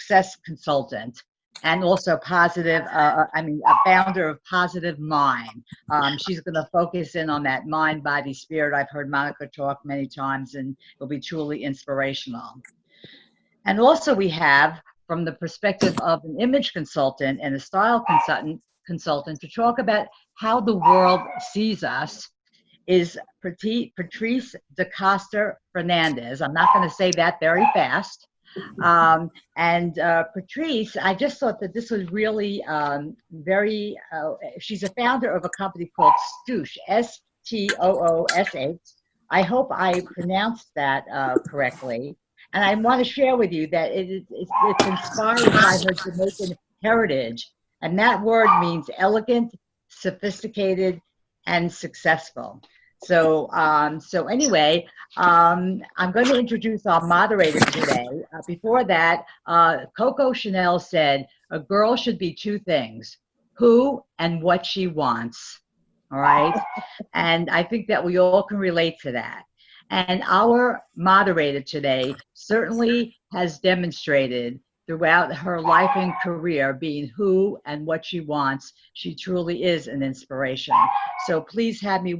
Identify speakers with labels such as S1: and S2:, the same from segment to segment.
S1: success consultant and also a founder of Positive Mind. She's going to focus in on that mind, body, spirit. I've heard Monica talk many times, and it'll be truly inspirational. And also we have, from the perspective of an image consultant and a style consultant to talk about how the world sees us, is Patrice DaCosta Fernandez. I'm not going to say that very fast. Patrice, I just thought that this was really she's a founder of a company called Stoosh, Stoosh. I hope I pronounced that correctly. And I want to share with you that it's inspired by her Jamaican heritage. And that word means elegant, sophisticated, and successful. So anyway, I'm going to introduce our moderator today. Before that, Coco Chanel said, a girl should be two things, who and what she wants, all right? And I think that we all can relate to that. And our moderator today certainly has demonstrated throughout her life and career being who and what she wants. She truly is an inspiration. So please have me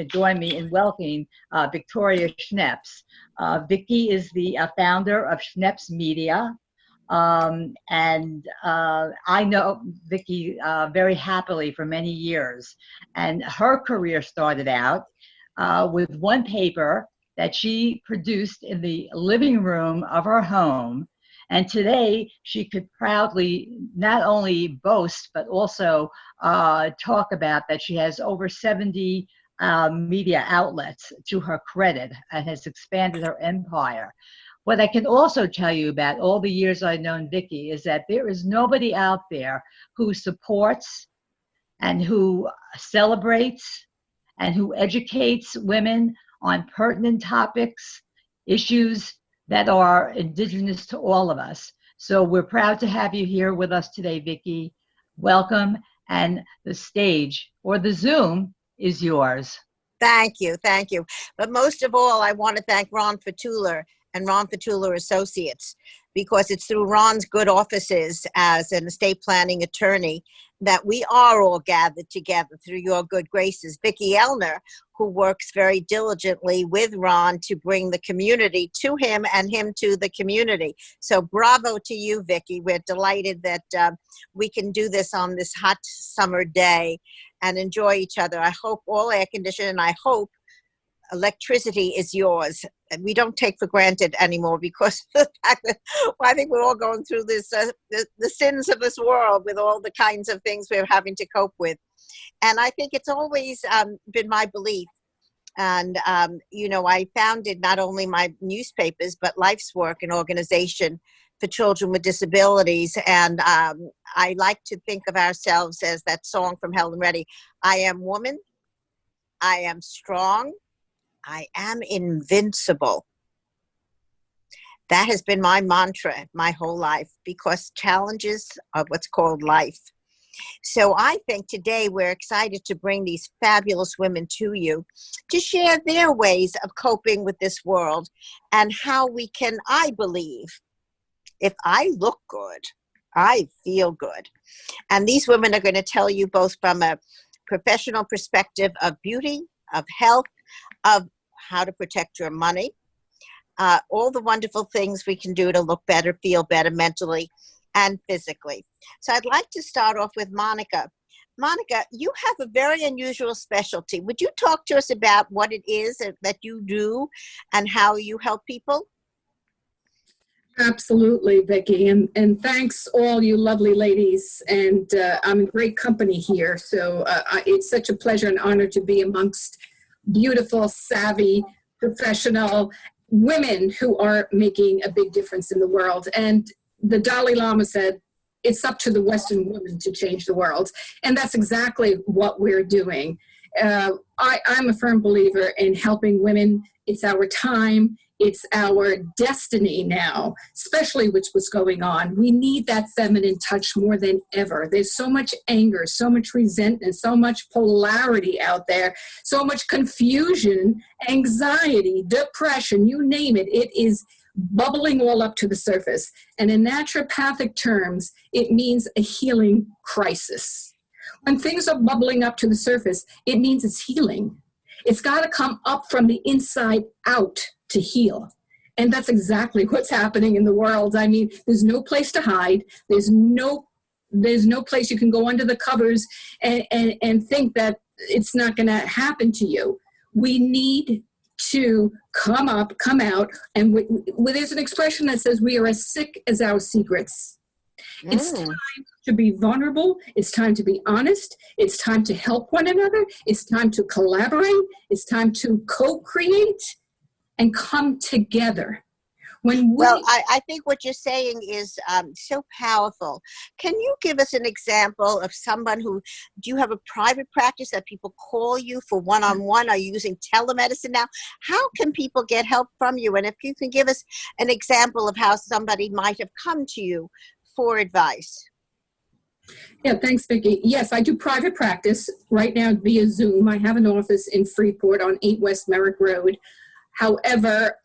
S1: join me in welcoming Victoria Schneps. Vicki is the founder of Schneps Media. I know Vicki very happily for many years. And her career started out with one paper that she produced in the living room of her home. And today she could proudly not only boast, but also talk about that she has over 70 media outlets to her credit and has expanded her empire. What I can also tell you about all the years I've known Vicki is that there is nobody out there who supports and who celebrates and who educates women on pertinent topics, issues that are indigenous to all of us. So we're proud to have you here with us today, Vicki. Welcome, and the stage, or the Zoom, is yours.
S2: Thank you. But most of all, I want to thank Ron Fatuller and Ron Fatuller Associates, because it's through Ron's good offices as an estate planning attorney that we are all gathered together through your good graces. Vicki Elner, who works very diligently with Ron to bring the community to him and him to the community. So bravo to you, Vicki. We're delighted that we can do this on this hot summer day and enjoy each other. I hope all air conditioning, and I hope electricity is yours. And we don't take for granted anymore because of the fact that I think we're all going through this, the sins of this world with all the kinds of things we're having to cope with. And I think it's always been my belief. And, I founded not only my newspapers, but Life's Work, an organization for children with disabilities. And I like to think of ourselves as that song from Helen Reddy, I am woman, I am strong, I am invincible. That has been my mantra my whole life, because challenges are what's called life. So I think today we're excited to bring these fabulous women to you to share their ways of coping with this world and how we can, I believe, if I look good, I feel good. And these women are going to tell you both from a professional perspective of beauty, of health, of how to protect your money, all the wonderful things we can do to look better, feel better mentally and physically. So I'd like to start off with Monica. Monica, you have a very unusual specialty. Would you talk to us about what it is that you do and how you help people?
S3: Absolutely, Vicki, and thanks all you lovely ladies, and I'm in great company here, so it's such a pleasure and honor to be amongst beautiful, savvy, professional women who are making a big difference in the world. And the Dalai Lama said, it's up to the Western woman to change the world, and that's exactly what we're doing. I'm a firm believer in helping women. It's our time. It's our destiny now, especially with what's going on. We need that feminine touch more than ever. There's so much anger, so much resentment, so much polarity out there, so much confusion, anxiety, depression, you name it. It is bubbling all up to the surface. And in naturopathic terms, it means a healing crisis. When things are bubbling up to the surface, it means it's healing. It's got to come up from the inside out to heal. And that's exactly what's happening in the world. I mean, there's no place to hide. There's no place you can go under the covers and think that it's not going to happen to you. We need to come out, and there's an expression that says we are as sick as our secrets. It's time to be vulnerable. It's time to be honest. It's time to help one another. It's time to collaborate. It's time to co-create and come together.
S2: Well, I think what you're saying is so powerful. Can you give us an example of someone do you have a private practice that people call you for one-on-one? Are you using telemedicine now? How can people get help from you? And if you can give us an example of how somebody might have come to you for advice.
S3: Yeah, thanks, Vicki. Yes, I do private practice right now via Zoom. I have an office in Freeport on 8 West Merrick Road. However,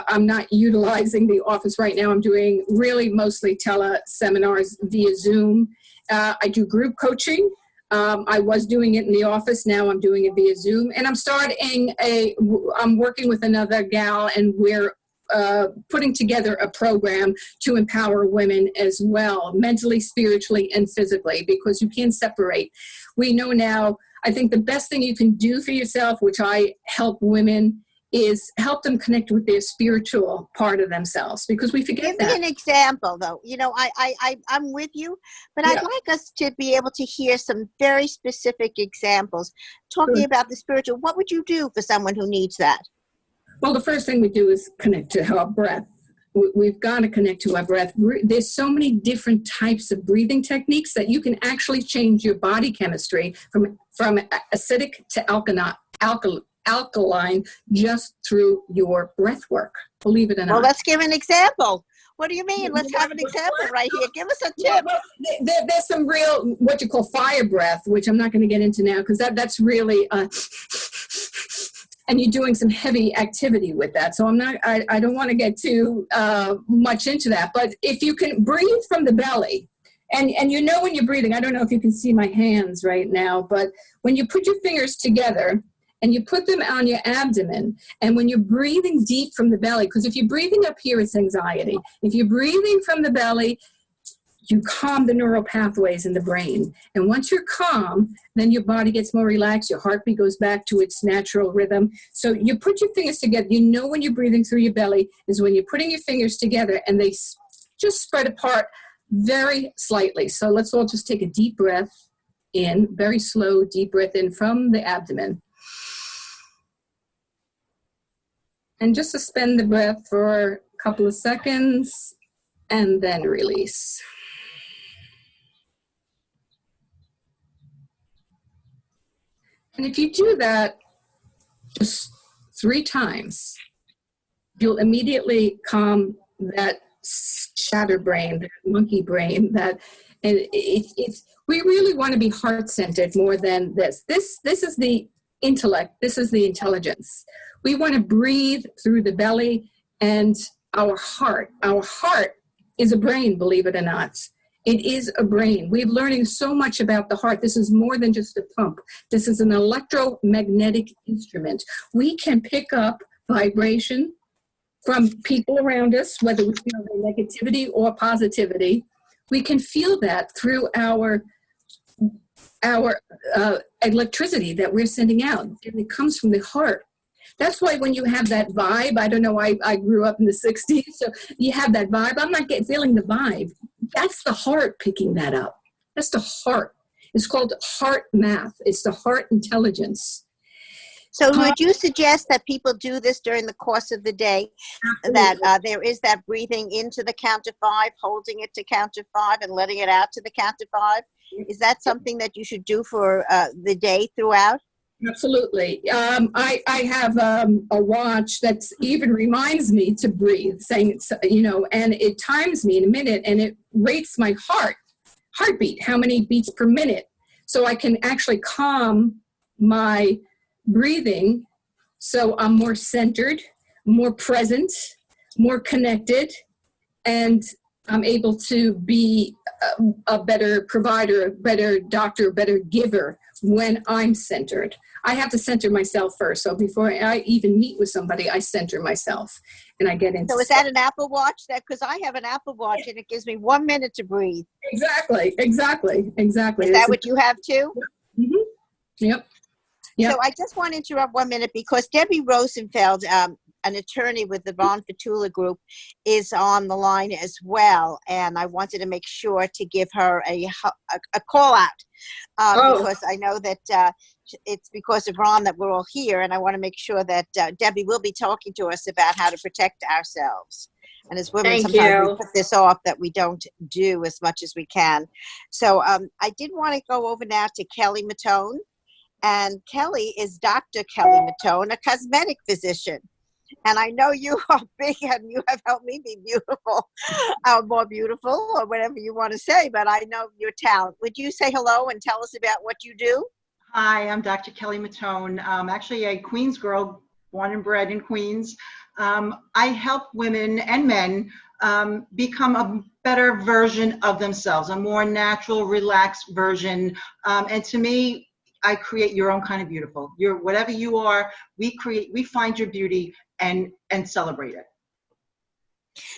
S3: I'm not utilizing the office right now. I'm doing really mostly tele-seminars via Zoom. I do group coaching. I was doing it in the office. Now I'm doing it via Zoom. And I'm working with another gal, and we're putting together a program to empower women as well, mentally, spiritually, and physically, because you can't separate. We know now, I think the best thing you can do for yourself, which I help women, is help them connect with their spiritual part of themselves, because we forget that.
S2: Give me an example, though. You know, I'm with you, but I'd like us to be able to hear some very specific examples. Talking about the spiritual, what would you do for someone who needs that?
S3: Well, the first thing we do is connect to our breath. We've got to connect to our breath. There's so many different types of breathing techniques that you can actually change your body chemistry from acidic to alkaline just through your breath work, believe it or not.
S2: Well, let's give an example. What do you mean? Let's have an example right here. Give us a tip.
S3: Well, there's some real, what you call fire breath, which I'm not going to get into now, because that's really, and you're doing some heavy activity with that. So I don't want to get too much into that. But if you can breathe from the belly, and you know when you're breathing, I don't know if you can see my hands right now, but when you put your fingers together, and you put them on your abdomen, and when you're breathing deep from the belly, because if you're breathing up here, it's anxiety. If you're breathing from the belly, you calm the neural pathways in the brain. And once you're calm, then your body gets more relaxed, your heartbeat goes back to its natural rhythm. So you put your fingers together. You know when you're breathing through your belly is when you're putting your fingers together and they just spread apart very slightly. So let's all just take a deep breath in, very slow, deep breath in from the abdomen. And just suspend the breath for a couple of seconds and then release. And if you do that just 3 times, you'll immediately calm that scatterbrain, that monkey brain, we really want to be heart-centered more than this. This is the intellect. This is the intelligence. We want to breathe through the belly and our heart. Our heart is a brain, believe it or not. It is a brain. We're learning so much about the heart. This is more than just a pump. This is an electromagnetic instrument. We can pick up vibration from people around us, whether we feel their negativity or positivity. We can feel that through our electricity that we're sending out, and it comes from the heart. That's why when you have that vibe, I don't know, I grew up in the 60s, so you have that vibe. I'm not feeling the vibe. That's the heart picking that up. That's the heart. It's called heart math. It's the heart intelligence.
S2: So would you suggest that people do this during the course of the day? Absolutely. That there is that breathing into the count of 5, holding it to count of 5, and letting it out to the count of 5? Is that something that you should do for the day throughout?
S3: Absolutely. I have a watch that even reminds me to breathe, saying, and it times me in a minute, and it rates my heartbeat, how many beats per minute. So I can actually calm my breathing, so I'm more centered, more present, more connected, and I'm able to be a better provider, a better doctor, a better giver when I'm centered. I have to center myself first. So before I even meet with somebody, I center myself and I get into
S2: So is that an Apple Watch? That because I have an Apple Watch and it gives me 1 minute to breathe.
S3: Exactly.
S2: Is that what you have too?
S3: Mm-hmm. Yep. Yep.
S2: So I just want to interrupt 1 minute because Debbie Rosenfeld, an attorney with the Ron Fatula Group, is on the line as well. And I wanted to make sure to give her a call out because I know that it's because of Ron that we're all here. And I want to make sure that Debbie will be talking to us about how to protect ourselves. And as women,
S4: Thank
S2: sometimes we
S4: you.
S2: put this off that we don't do as much as we can. So I did want to go over now to Kelly Matone. And Kelly is Dr. Kelly Matone, a cosmetic physician. And I know you are big and you have helped me be beautiful, more beautiful, or whatever you want to say, but I know your talent. Would you say hello and tell us about what you do?
S5: Hi, I'm Dr. Kelly Matone. I'm actually a Queens girl, born and bred in Queens. I help women and men become a better version of themselves, a more natural, relaxed version. And to me, I create your own kind of beautiful. Whatever you are, we find your beauty and celebrate it.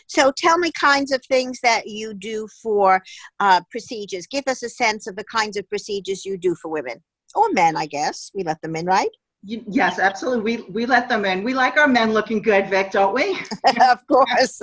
S2: So tell me kinds of things that you do for procedures. Give us a sense of the kinds of procedures you do for women or men, I guess. We let them in, right?
S5: Yes, absolutely. We let them in. We like our men looking good, Vic, don't we?
S2: Of course.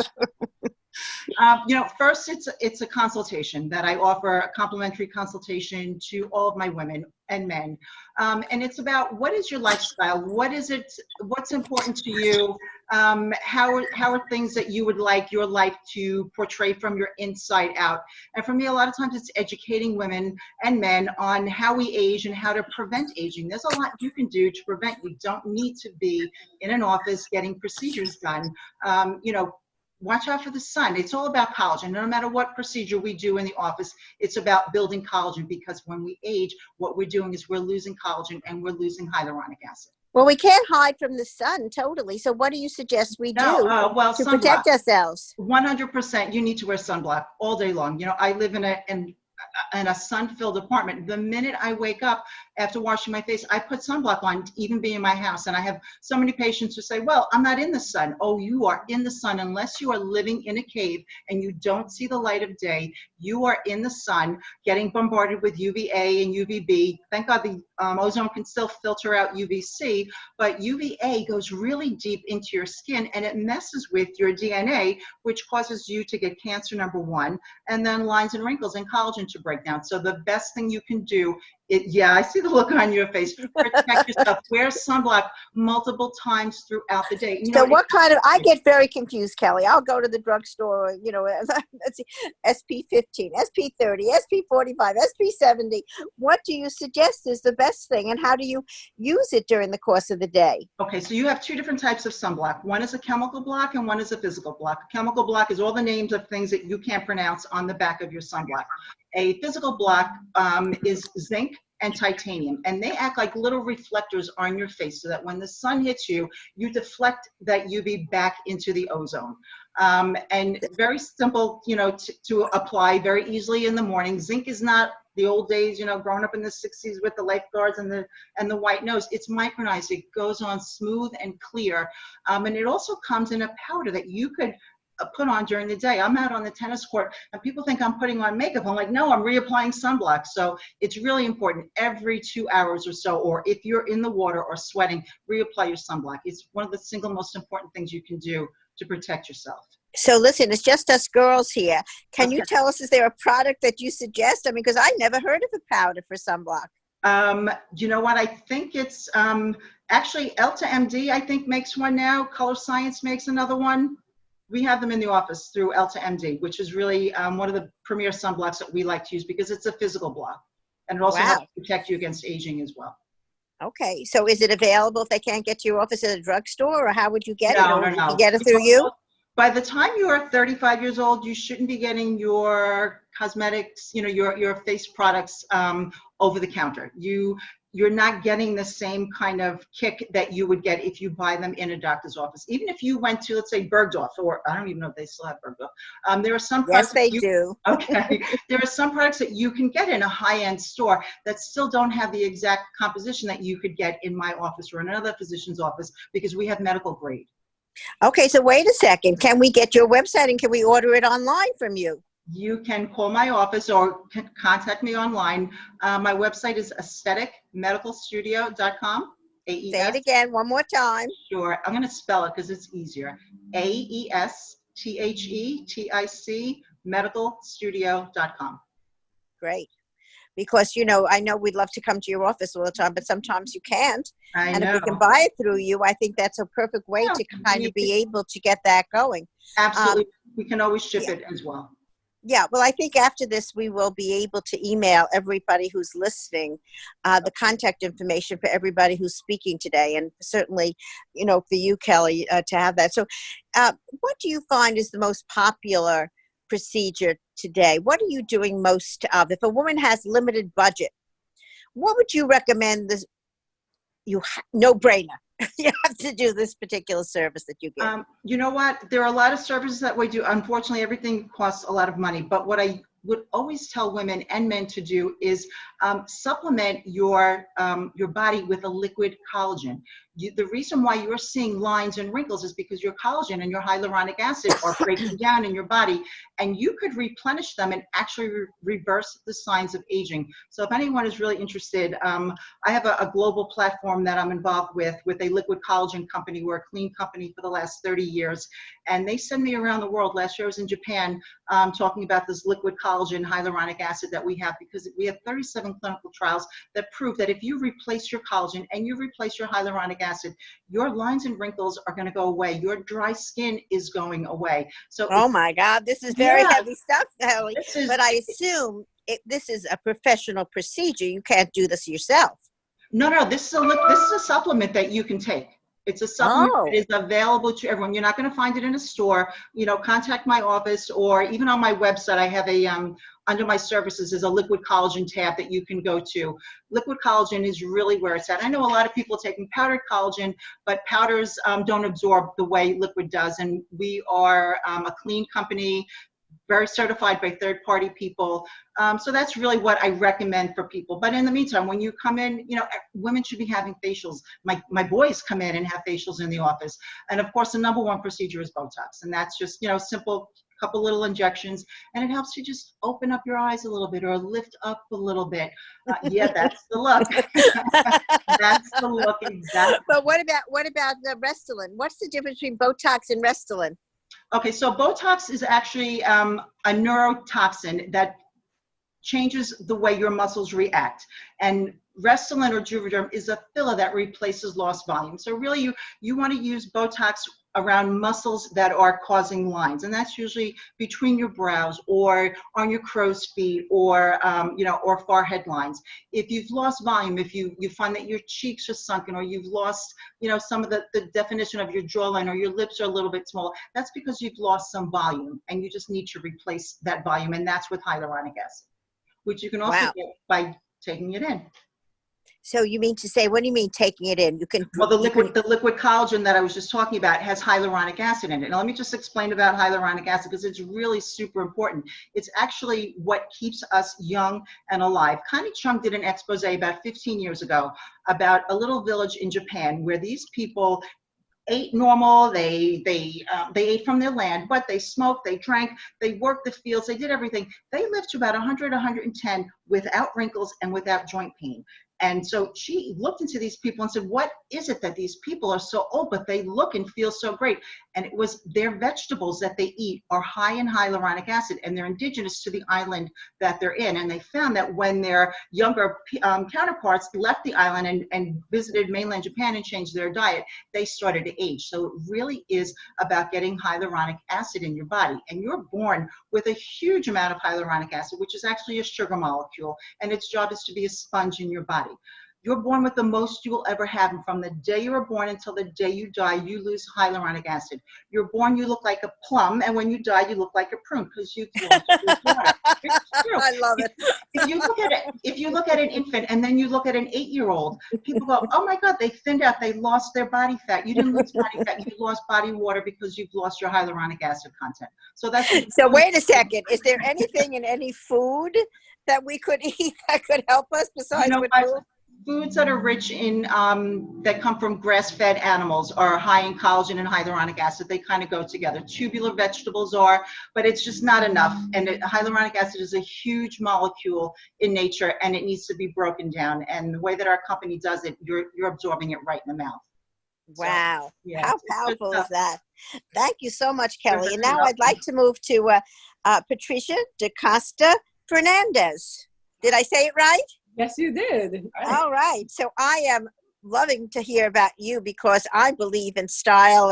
S5: First it's a consultation that I offer, a complimentary consultation to all of my women and men. And it's about what is your lifestyle? What's important to you? How are things that you would like your life to portray from your inside out? And for me, a lot of times it's educating women and men on how we age and how to prevent aging. There's a lot you can do to prevent. You don't need to be in an office getting procedures done. Watch out for the sun. It's all about collagen. No matter what procedure we do in the office, it's about building collagen, because when we age, what we're doing is we're losing collagen and we're losing hyaluronic acid.
S2: Well, we can't hide from the sun totally. So what do you suggest we do to
S5: sunblock.
S2: protect ourselves?
S5: 100%, you need to wear sunblock all day long. I live in a sun-filled apartment. The minute I wake up after washing my face, I put sunblock on, even being in my house. And I have so many patients who say, well, I'm not in the sun. Oh, you are in the sun. Unless you are living in a cave and you don't see the light of day, you are in the sun getting bombarded with UVA and UVB. Thank God the ozone can still filter out UVC, but UVA goes really deep into your skin and it messes with your DNA, which causes you to get cancer, number one, and then lines and wrinkles and collagen to break down. So the best thing you can do, I see the look on your face, protect yourself. Wear sunblock multiple times throughout the day.
S2: So what kind of, I get very confused, Kelly. I'll go to the drugstore, let's see, SP15, SP30, SP45, SP70. What do you suggest is the best thing, and how do you use it during the course of the day?
S5: Okay, so you have two different types of sunblock. One is a chemical block and one is a physical block. A chemical block is all the names of things that you can't pronounce on the back of your sunblock. A physical block is zinc and titanium, and they act like little reflectors on your face so that when the sun hits you, you deflect that UV back into the ozone. And very simple, to apply very easily in the morning. Zinc is not the old days, growing up in the 60s with the lifeguards and the white nose. It's micronized. It goes on smooth and clear. And it also comes in a powder that you could put on during the day. I'm out on the tennis court and people think I'm putting on makeup. I'm like, no, I'm reapplying sunblock. So it's really important every 2 hours or so, or if you're in the water or sweating, reapply your sunblock. It's one of the single most important things you can do to protect yourself.
S2: So listen, it's just us girls here. Can you tell us, is there a product that you suggest? I mean, because I never heard of a powder for sunblock.
S5: You know what? I think it's actually Elta MD, I think, makes one now. Color Science makes another one. We have them in the office through Elta MD, which is really one of the premier sunblocks that we like to use because it's a physical block. And it also helps protect you against aging as well.
S2: Okay, so is it available if they can't get to your office at a drugstore, or how would you get it? Or
S5: No.
S2: You get it through you?
S5: By the time you are 35 years old, you shouldn't be getting your cosmetics, your face products over the counter. you're not getting the same kind of kick that you would get if you buy them in a doctor's office. Even if you went to, let's say, Bergdorf, or I don't even know if they still have Bergdorf. There are some
S2: Yes,
S5: products
S2: they
S5: you,
S2: do.
S5: okay. There are some products that you can get in a high-end store that still don't have the exact composition that you could get in my office or in another physician's office, because we have medical grade.
S2: Okay, so wait a second. Can we get your website and can we order it online from you?
S5: You can call my office or contact me online. My website is aestheticmedicalstudio.com.
S2: Say it again one more time.
S5: Sure. I'm going to spell it because it's easier. AESTHETIC medicalstudio.com.
S2: Great. Because, you know, I know we'd love to come to your office all the time, but sometimes you can't.
S5: I
S2: And
S5: know.
S2: if we can buy it through you, I think that's a perfect way
S5: Yeah,
S2: to kind of be able to get that going.
S5: Absolutely. We can always ship
S2: yeah.
S5: it as well.
S2: Yeah, well, I think after this, we will be able to email everybody who's listening the contact information for everybody who's speaking today. And certainly, you know, for you, Kelly, to have that. So what do you find is the most popular procedure today? What are you doing most of? If a woman has limited budget, what would you recommend this? No brainer. You have to do this particular service that you give.
S5: You know what? There are a lot of services that we do. Unfortunately, everything costs a lot of money. But what I would always tell women and men to do is supplement your body with a liquid collagen. The reason why you're seeing lines and wrinkles is because your collagen and your hyaluronic acid are breaking down in your body, and you could replenish them and actually reverse the signs of aging. So if anyone is really interested, I have a global platform that I'm involved with a liquid collagen company. We're a clean company for the last 30 years, and they send me around the world. Last year I was in Japan talking about this liquid collagen hyaluronic acid that we have, because we have 37 clinical trials that prove that if you replace your collagen and you replace your hyaluronic acid, your lines and wrinkles are going to go away. Your dry skin is going away. So
S2: oh my God, this is very heavy stuff, Kelly. But I assume this is a professional procedure. You can't do this yourself.
S5: No, this is a supplement that you can take. It's a supplement that is available to everyone. You're not going to find it in a store. You know, contact my office, or even on my website, I have a, under my services is a liquid collagen tab that you can go to. Liquid collagen is really where it's at. I know a lot of people are taking powdered collagen, but powders don't absorb the way liquid does. And we are a clean company, very certified by third-party people. So that's really what I recommend for people. But in the meantime, when you come in, you know, women should be having facials. My boys come in and have facials in the office. And of course, the number one procedure is Botox. And that's just, you know, simple, couple little injections. And it helps you just open up your eyes a little bit, or lift up a little bit. Yeah, that's the look. That's the look, exactly.
S2: But what about the Restylane? What's the difference between Botox and Restylane?
S5: Okay, so Botox is actually a neurotoxin that changes the way your muscles react. And Restylane or Juvederm is a filler that replaces lost volume. So really you want to use Botox around muscles that are causing lines, and that's usually between your brows or on your crow's feet, or you know, or forehead lines. If you've lost volume, if you find that your cheeks are sunken, or you've lost, you know, some of the definition of your jawline, or your lips are a little bit small, that's because you've lost some volume, and you just need to replace that volume. And that's with hyaluronic acid, which you can also get by taking it in.
S2: So you mean to say, what do you mean taking it in? You can.
S5: Well, the liquid collagen that I was just talking about has hyaluronic acid in it. Now, let me just explain about hyaluronic acid, because it's really super important. It's actually what keeps us young and alive. Connie Chung did an expose about 15 years ago about a little village in Japan where these people ate normal, they ate from their land, but they smoked, they drank, they worked the fields, they did everything. They lived to about 100, 110 without wrinkles and without joint pain. And so she looked into these people and said, what is it that these people are so old, but they look and feel so great? And it was their vegetables that they eat are high in hyaluronic acid, and they're indigenous to the island that they're in. And they found that when their younger counterparts left the island and visited mainland Japan and changed their diet, they started to age. So it really is about getting hyaluronic acid in your body. And you're born with a huge amount of hyaluronic acid, which is actually a sugar molecule, and its job is to be a sponge in your body. You're born with the most you will ever have. And from the day you were born until the day you die, you lose hyaluronic acid. You're born, you look like a plum. And when you die, you look like a prune because you've lost your water. It's true.
S2: I love it.
S5: If you look at it, if you look at an infant and then you look at an 8-year-old, people go, oh my God, they thinned out, they lost their body fat. You didn't lose body fat, you lost body water because you've lost your hyaluronic acid content. So that's
S2: So wait a second. Is there anything in any food that we could eat that could help us besides
S5: You know
S2: with
S5: what?
S2: food?
S5: Foods that are rich in that come from grass-fed animals are high in collagen and hyaluronic acid. They kind of go together. Tubular vegetables are, but it's just not enough. And hyaluronic acid is a huge molecule in nature, and it needs to be broken down. And the way that our company does it, you're absorbing it right in the mouth.
S2: Wow.
S5: Yeah,
S2: How
S5: it's good
S2: powerful
S5: stuff.
S2: is that? Thank you so much, Kelly.
S5: You're
S2: And
S5: very
S2: now I'd like to move to Patricia DaCosta Fernandez. Did I say it right?
S4: Yes, you did.
S2: All right. So I am loving to hear about you because I believe in style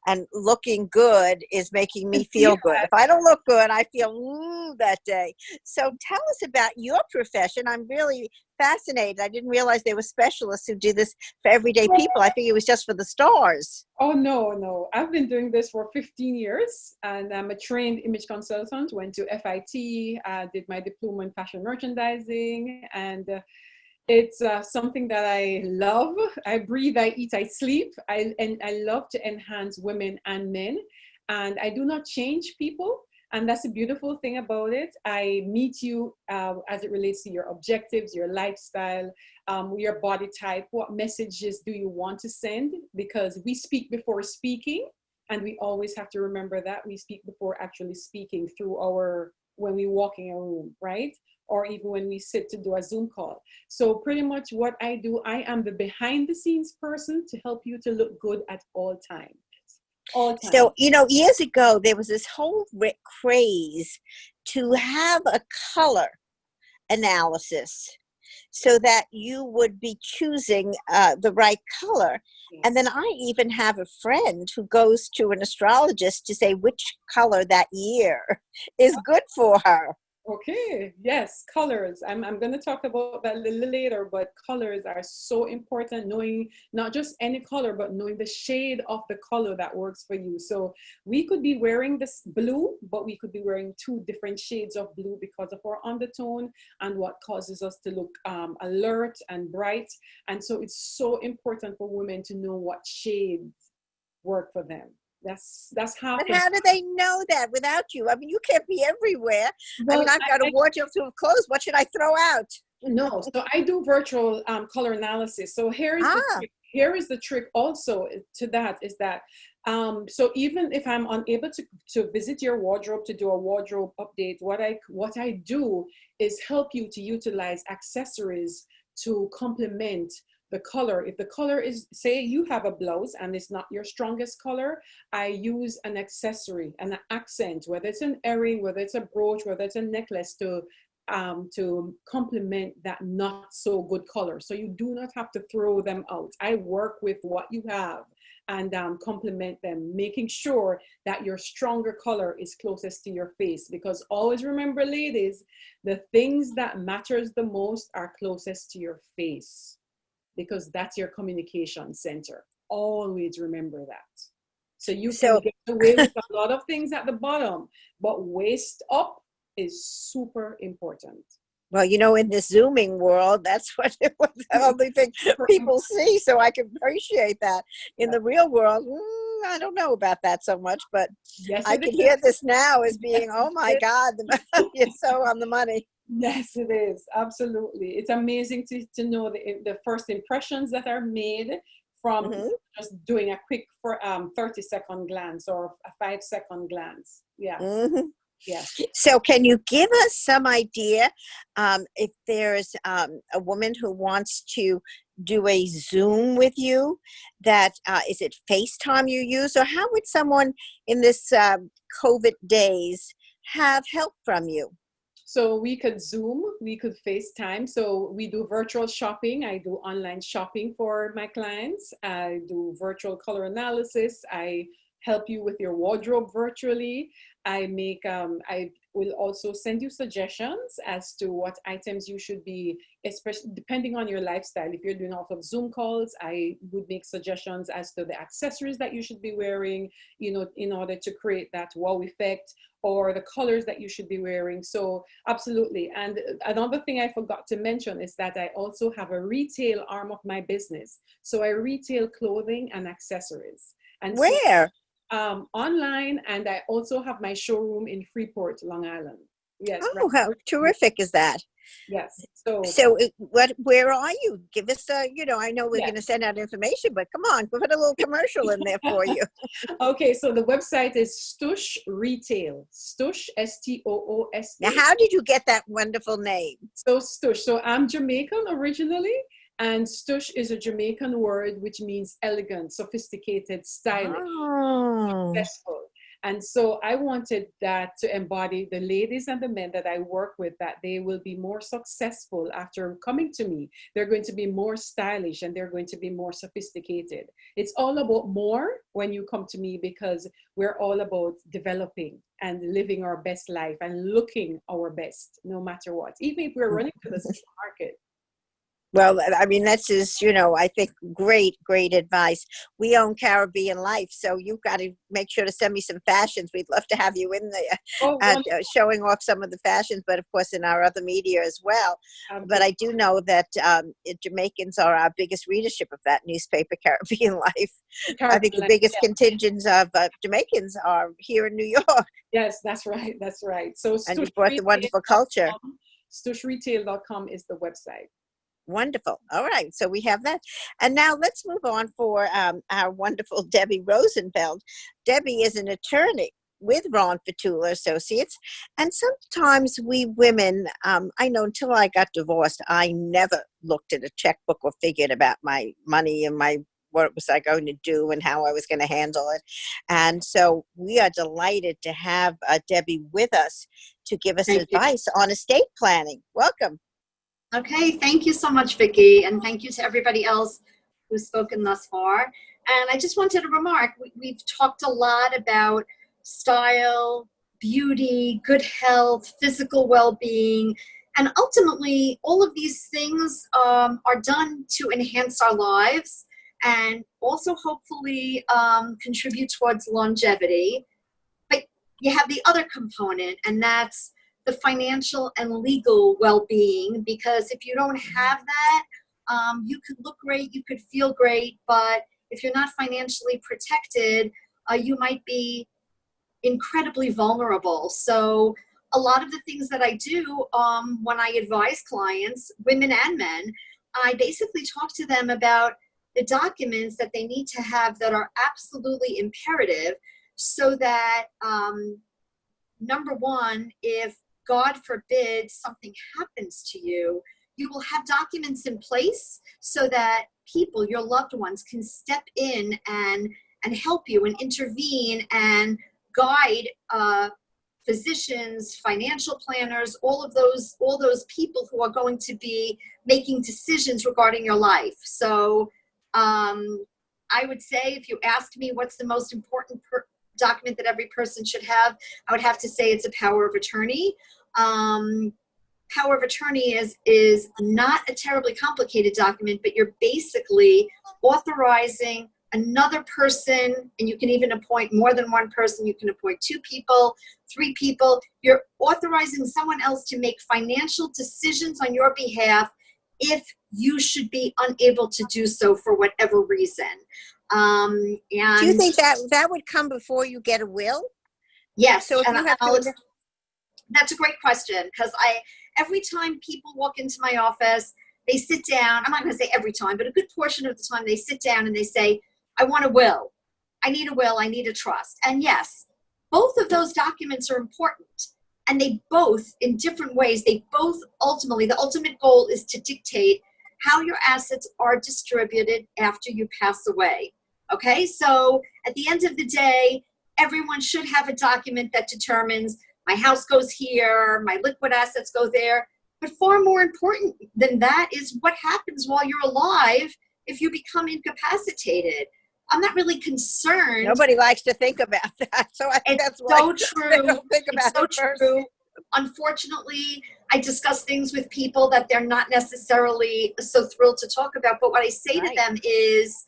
S2: and looking good is making me feel good. If I don't look good, I feel that day. So tell us about your profession. I'm really fascinated. I didn't realize there were specialists who do this for everyday people. I think it was just for the stars.
S4: Oh, no. I've been doing this for 15 years and I'm a trained image consultant, went to FIT, did my diploma in fashion merchandising, and it's something that I love. I breathe, I eat, I sleep. And I love to enhance women and men. And I do not change people. And that's the beautiful thing about it. I meet you as it relates to your objectives, your lifestyle, your body type. What messages do you want to send? Because we speak before speaking. And we always have to remember that we speak before actually speaking when we walk in a room, right? Or even when we sit to do a Zoom call. So pretty much what I do, I am the behind the scenes person to help you to look good at all times.
S2: So, years ago, there was this whole craze to have a color analysis so that you would be choosing the right color.
S4: Yes.
S2: And then I even have a friend who goes to an astrologist to say which color that year is good for her.
S4: Okay, yes, colors. I'm going to talk about that a little later, but colors are so important, knowing not just any color, but knowing the shade of the color that works for you. So we could be wearing this blue, but we could be wearing 2 different shades of blue because of our undertone and what causes us to look alert and bright. And so it's so important for women to know what shades work for them. That's half.
S2: But how do they know that without you? I mean, you can't be everywhere.
S4: Well,
S2: I've got a wardrobe full of clothes. What should I throw out?
S4: No, so I do virtual color analysis. So here is the trick also to that is that so even if I'm unable to visit your wardrobe to do a wardrobe update, what I do is help you to utilize accessories to complement the color. If the color is, say you have a blouse and it's not your strongest color, I use an accessory, an accent, whether it's an earring, whether it's a brooch, whether it's a necklace to complement that not so good color. So you do not have to throw them out. I work with what you have and complement them, making sure that your stronger color is closest to your face. Because always remember, ladies, the things that matters the most are closest to your face, because that's your communication center. Always remember that. So you can get away with a lot of things at the bottom, but waist up is super important.
S2: Well, in the Zooming world, that's what the only thing people see. So I can appreciate that. In the real world, I don't know about that so much, but
S4: yes,
S2: I can hear this now as being, oh my God, you're so on the money.
S4: Yes, it is. Absolutely. It's amazing to know the first impressions that are made from just doing a quick 30-second glance or a 5-second glance. Yeah.
S2: Mm-hmm.
S4: Yes.
S2: So can you give us some idea if there's a woman who wants to do a Zoom with you, that is it FaceTime you use, or how would someone in this COVID days have help from you?
S4: So we could Zoom, we could FaceTime. So we do virtual shopping. I do online shopping for my clients. I do virtual color analysis. I help you with your wardrobe virtually. I make, will also send you suggestions as to what items you should be, especially depending on your lifestyle. If you're doing off of Zoom calls, I would make suggestions as to the accessories that you should be wearing, you know, in order to create that wow effect, or the colors that you should be wearing. So absolutely. And another thing I forgot to mention is that I also have a retail arm of my business. So I retail clothing and accessories. And so,
S2: Where?
S4: online, and I also have my showroom in Freeport, Long Island. Yes.
S2: Oh,
S4: right.
S2: how terrific is that?
S4: Yes. So,
S2: So where are you? Give us a, you know, I know we're
S4: Yeah.
S2: going to send out information, but come on, put a little commercial in there for you.
S4: okay, so the website is Stoosh Retail. Stoosh, S-T-O-O-S.
S2: Now, how did you get that wonderful name?
S4: So Stoosh. So I'm Jamaican originally, and Stoosh is a Jamaican word which means elegant, sophisticated, stylish,
S2: Oh,
S4: successful. And so I wanted that to embody the ladies and the men that I work with, that they will be more successful after coming to me. They're going to be more stylish and they're going to be more sophisticated. It's all about more when you come to me, because we're all about developing and living our best life and looking our best no matter what, even if we're running to the supermarket.
S2: well, I mean, that's just, you know, I think great advice. We own Caribbean Life, so you've got to make sure to send me some fashions. We'd love to have you in there
S4: Oh,
S2: showing off some of the fashions, but of course in our other media as well. But I do know that Jamaicans are our biggest readership of that newspaper, Caribbean Life. I think the biggest contingents of Jamaicans are here in New York.
S4: Yes, that's right. That's right. So
S2: And you brought the wonderful culture.
S4: StooshRetail.com is the website.
S2: Wonderful. All right. So we have that. And now let's move on for our wonderful Debbie Rosenfeld. Debbie is an attorney with Ron Fatula Associates. And sometimes we women, I know until I got divorced, I never looked at a checkbook or figured about my money and what was I going to do and how I was going to handle it. And so we are delighted to have Debbie with us to give us advice on estate planning. Welcome.
S6: Okay, thank you so much, Vicki, and thank you to everybody else who's spoken thus far. And I just wanted to remark, we've talked a lot about style, beauty, good health, physical well-being, and ultimately all of these things are done to enhance our lives and also hopefully contribute towards longevity. But you have the other component, and that's the financial and legal well-being, because if you don't have that, you could look great, you could feel great, but if you're not financially protected, you might be incredibly vulnerable. So a lot of the things that I do when I advise clients, women and men, I basically talk to them about the documents that they need to have that are absolutely imperative, so that number one, if God forbid something happens to you, you will have documents in place so that people, your loved ones, can step in and help you and intervene and guide physicians, financial planners, all those people who are going to be making decisions regarding your life. So I would say, if you ask me what's the most important document that every person should have, I would have to say it's a power of attorney. Power of attorney is not a terribly complicated document, but you're basically authorizing another person, and you can even appoint more than one person. You can appoint 2 people, 3 people. You're authorizing someone else to make financial decisions on your behalf if you should be unable to do so for whatever reason. And
S2: do you think that would come before you get a will?
S6: Yes.
S2: So if you have to,
S6: that's a great question, because every time people walk into my office, they sit down. I'm not going to say every time, but a good portion of the time they sit down and they say, I want a will. I need a will. I need a trust. And yes, both of those documents are important. And they both, in different ways, ultimately, the ultimate goal is to dictate how your assets are distributed after you pass away. Okay? So at the end of the day, everyone should have a document that determines my house goes here, my liquid assets go there. But far more important than that is what happens while you're alive if you become incapacitated. I'm not really concerned.
S2: Nobody likes to think about that. So I think that's
S6: so
S2: why
S6: true.
S2: they don't think about
S6: It's so
S2: it first.
S6: true. Unfortunately, I discuss things with people that they're not necessarily so thrilled to talk about. But what I say to
S2: Right.
S6: them is,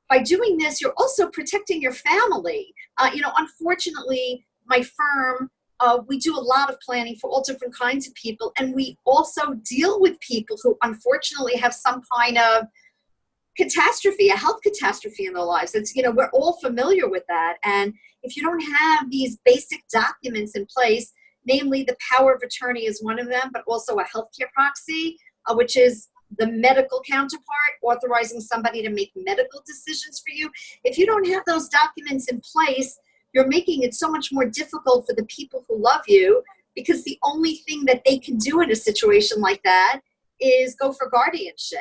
S6: by doing this, you're also protecting your family. Unfortunately, my firm, we do a lot of planning for all different kinds of people, and we also deal with people who unfortunately have some kind of catastrophe, a health catastrophe in their lives. We're all familiar with that. And if you don't have these basic documents in place, namely the power of attorney is one of them, but also a healthcare proxy, which is the medical counterpart, authorizing somebody to make medical decisions for you. If you don't have those documents in place, you're making it so much more difficult for the people who love you, because the only thing that they can do in a situation like that is go for guardianship.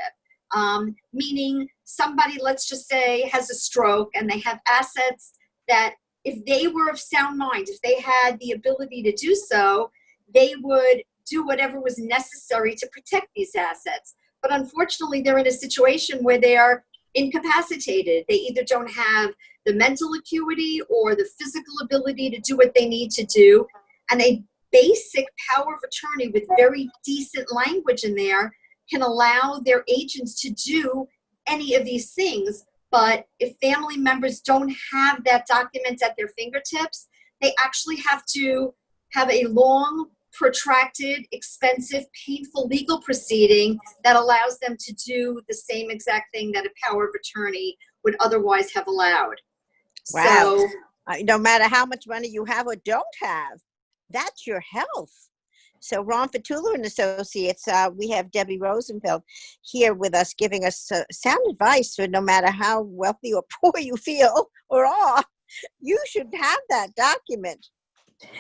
S6: Meaning somebody, let's just say, has a stroke and they have assets that if they were of sound mind, if they had the ability to do so, they would do whatever was necessary to protect these assets. But unfortunately, they're in a situation where they are incapacitated. They either don't have the mental acuity or the physical ability to do what they need to do. And a basic power of attorney with very decent language in there can allow their agents to do any of these things. But if family members don't have that document at their fingertips, they actually have to have a long, protracted, expensive, painful legal proceeding that allows them to do the same exact thing that a power of attorney would otherwise have allowed.
S2: Wow.
S6: So,
S2: No matter how much money you have or don't have, that's your health. So Ron Fatula and Associates, we have Debbie Rosenfeld here with us, giving us sound advice for no matter how wealthy or poor you feel or are, you should have that document.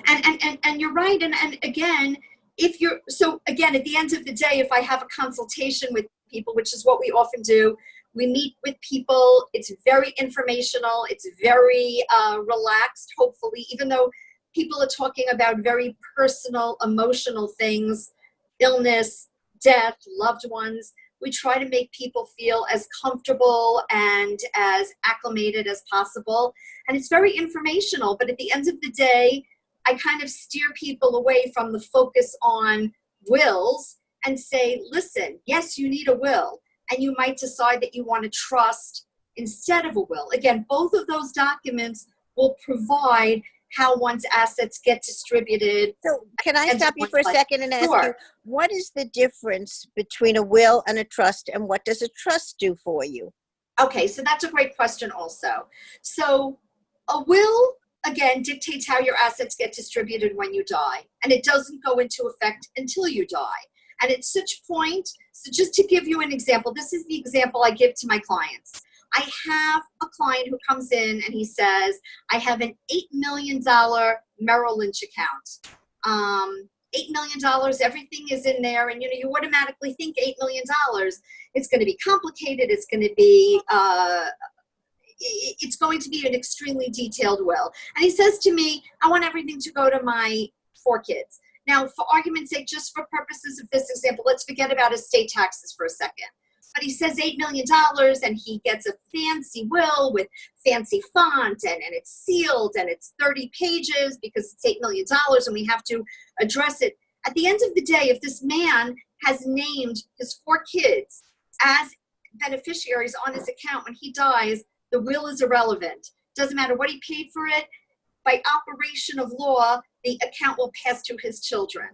S6: and you're right. And again, at the end of the day, if I have a consultation with people, which is what we often do, we meet with people. It's very informational. It's very relaxed, hopefully, even though people are talking about very personal, emotional things, illness, death, loved ones. We try to make people feel as comfortable and as acclimated as possible. And it's very informational, but at the end of the day, I kind of steer people away from the focus on wills and say, listen, yes, you need a will, and you might decide that you want to trust instead of a will. Again, both of those documents will provide how one's assets get distributed.
S2: So can I
S6: And
S2: stop you for a
S6: like-
S2: second and ask
S6: Sure.
S2: you, what is the difference between a will and a trust, and what does a trust do for you?
S6: Okay, so that's a great question also. So a will, again, dictates how your assets get distributed when you die, and it doesn't go into effect until you die. And at such point, so just to give you an example, this is the example I give to my clients. I have a client who comes in and he says, I have an $8 million Merrill Lynch account. $8 million, everything is in there. And, you automatically think $8 million. It's going to be complicated. It's going to be an extremely detailed will. And he says to me, I want everything to go to my 4 kids. Now, for argument's sake, just for purposes of this example, let's forget about estate taxes for a second. But he says $8 million, and he gets a fancy will with fancy font, and it's sealed, and it's 30 pages because it's $8 million, and we have to address it. At the end of the day, if this man has named his 4 kids as beneficiaries on his account when he dies, the will is irrelevant. Doesn't matter what he paid for it. By operation of law, the account will pass to his children.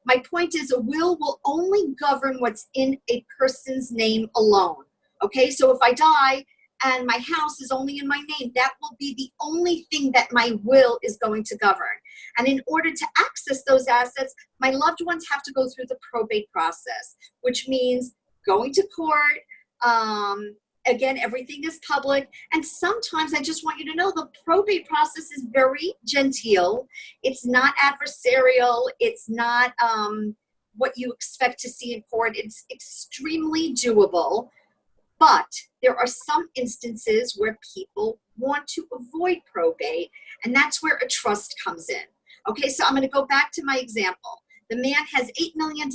S6: My point is, a will only govern what's in a person's name alone. Okay, so if I die and my house is only in my name, that will be the only thing that my will is going to govern. And in order to access those assets, my loved ones have to go through the probate process, which means going to court. Again, everything is public. And sometimes I just want you to know the probate process is very genteel. It's not adversarial. It's not what you expect to see in court. It's extremely doable. But there are some instances where people want to avoid probate, and that's where a trust comes in. Okay, so I'm going to go back to my example. The man has $8 million.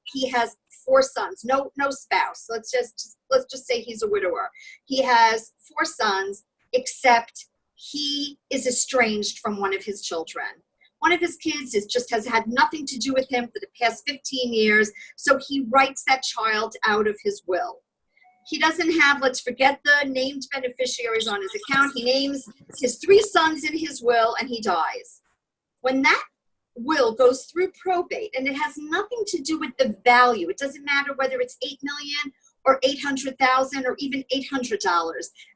S6: He has 4 sons, no spouse. Let's just say he's a widower. He has 4 sons, except he is estranged from one of his children. One of his kids has had nothing to do with him for the past 15 years, so he writes that child out of his will. He doesn't have, let's forget the named beneficiaries on his account. He names his 3 sons in his will and he dies. When that will goes through probate, and it has nothing to do with the value. It doesn't matter whether it's $8 million or $800,000 or even $800.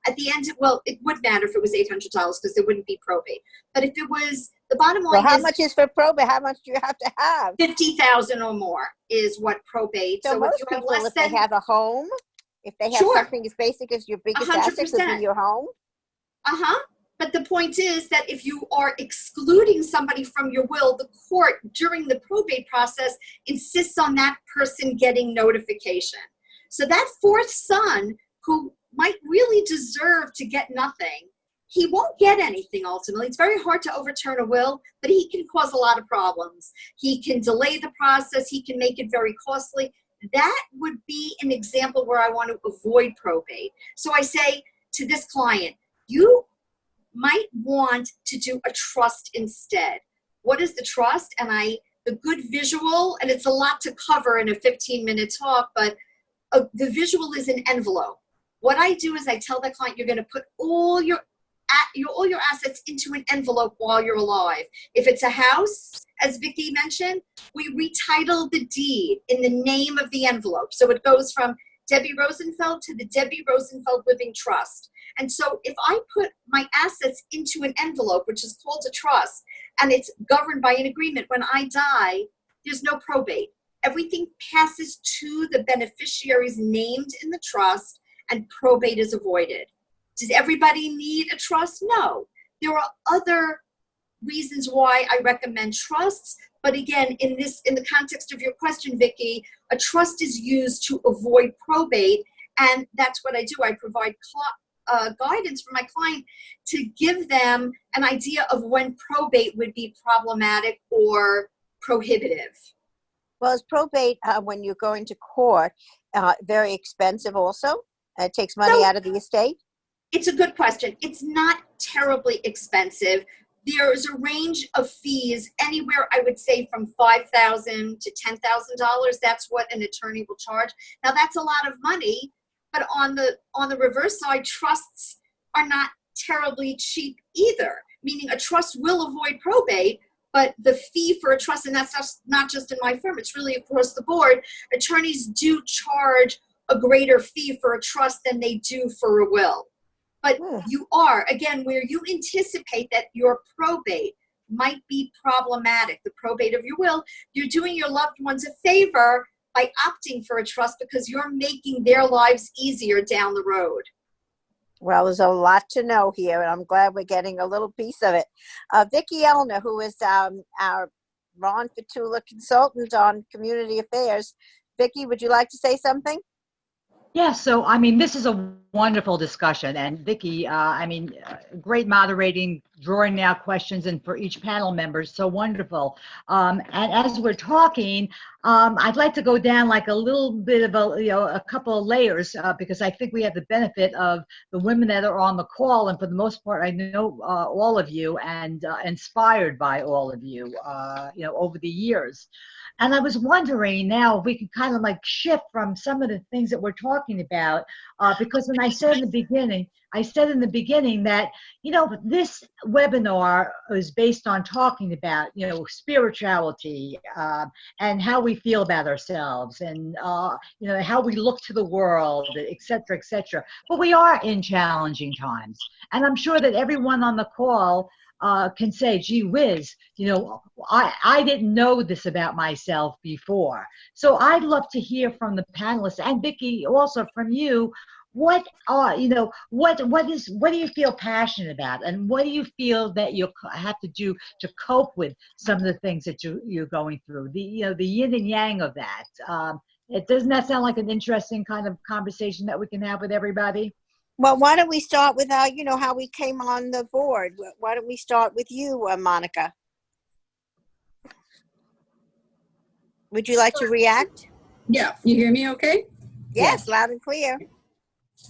S6: At the end, well, it would matter if it was $800 because there wouldn't be probate. But if it was, the bottom line
S2: Well, how
S6: is
S2: much is for probate? How much do you have to have?
S6: 50,000 or more is what probate.
S2: So
S6: if
S2: most
S6: you have
S2: people,
S6: less
S2: if
S6: than
S2: they have a home, if they have
S6: Sure.
S2: something as basic as your biggest asset could
S6: 100%.
S2: be your home.
S6: But the point is that if you are excluding somebody from your will, the court during the probate process insists on that person getting notification. So that 4th son, who might really deserve to get nothing, he won't get anything ultimately. It's very hard to overturn a will, but he can cause a lot of problems. He can delay the process. He can make it very costly. That would be an example where I want to avoid probate. So I say to this client, you might want to do a trust instead. What is the trust? And the good visual, and it's a lot to cover in a 15-minute talk, but the visual is an envelope. What I do is I tell the client, you're going to put all your assets into an envelope while you're alive. If it's a house, as Vicki mentioned, we retitle the deed in the name of the envelope. So it goes from Debbie Rosenfeld to the Debbie Rosenfeld Living Trust. And so if I put my assets into an envelope, which is called a trust, and it's governed by an agreement, when I die, there's no probate. Everything passes to the beneficiaries named in the trust, and probate is avoided. Does everybody need a trust? No. There are other reasons why I recommend trusts. But again, in the context of your question, Vicki, a trust is used to avoid probate. And that's what I do. I provide guidance for my client to give them an idea of when probate would be problematic or prohibitive.
S2: Well, is probate, when you're going to court, very expensive also? It takes money out of the estate?
S6: It's a good question. It's not terribly expensive. There is a range of fees, anywhere I would say from $5,000 to $10,000. That's what an attorney will charge. Now that's a lot of money, but on the reverse side, trusts are not terribly cheap either. Meaning a trust will avoid probate, but the fee for a trust, and that's not just in my firm, it's really across the board. Attorneys do charge a greater fee for a trust than they do for a will. But you are, again, where you anticipate that your probate might be problematic, the probate of your will, you're doing your loved ones a favor by opting for a trust because you're making their lives easier down the road.
S2: Well, there's a lot to know here, and I'm glad we're getting a little piece of it. Vicki Elner, who is our Ron Fatula consultant on community affairs. Vicki, would you like to say something?
S1: Yeah, so I mean, this is a wonderful discussion, and Vicki, great moderating, drawing out questions, and for each panel member, so wonderful. And as we're talking, I'd like to go down like a little bit of a couple of layers because I think we have the benefit of the women that are on the call, and for the most part, I know all of you and inspired by all of you, over the years. And I was wondering now if we could kind of like shift from some of the things that we're talking about, because when I said in the beginning that, this webinar is based on talking about, spirituality and how we feel about ourselves and, how we look to the world, et cetera, et cetera. But we are in challenging times. And I'm sure that everyone on the call can say, gee whiz, I didn't know this about myself before. So I'd love to hear from the panelists and Vicki also from you. What do you feel passionate about, and what do you feel that you have to do to cope with some of the things that you're going through? The yin and yang of that. Doesn't that sound like an interesting kind of conversation that we can have with everybody?
S2: Well, why don't we start with how we came on the board? Why don't we start with you, Monica? Would you like to react?
S3: Yeah, you hear me okay?
S2: Yes, loud and clear.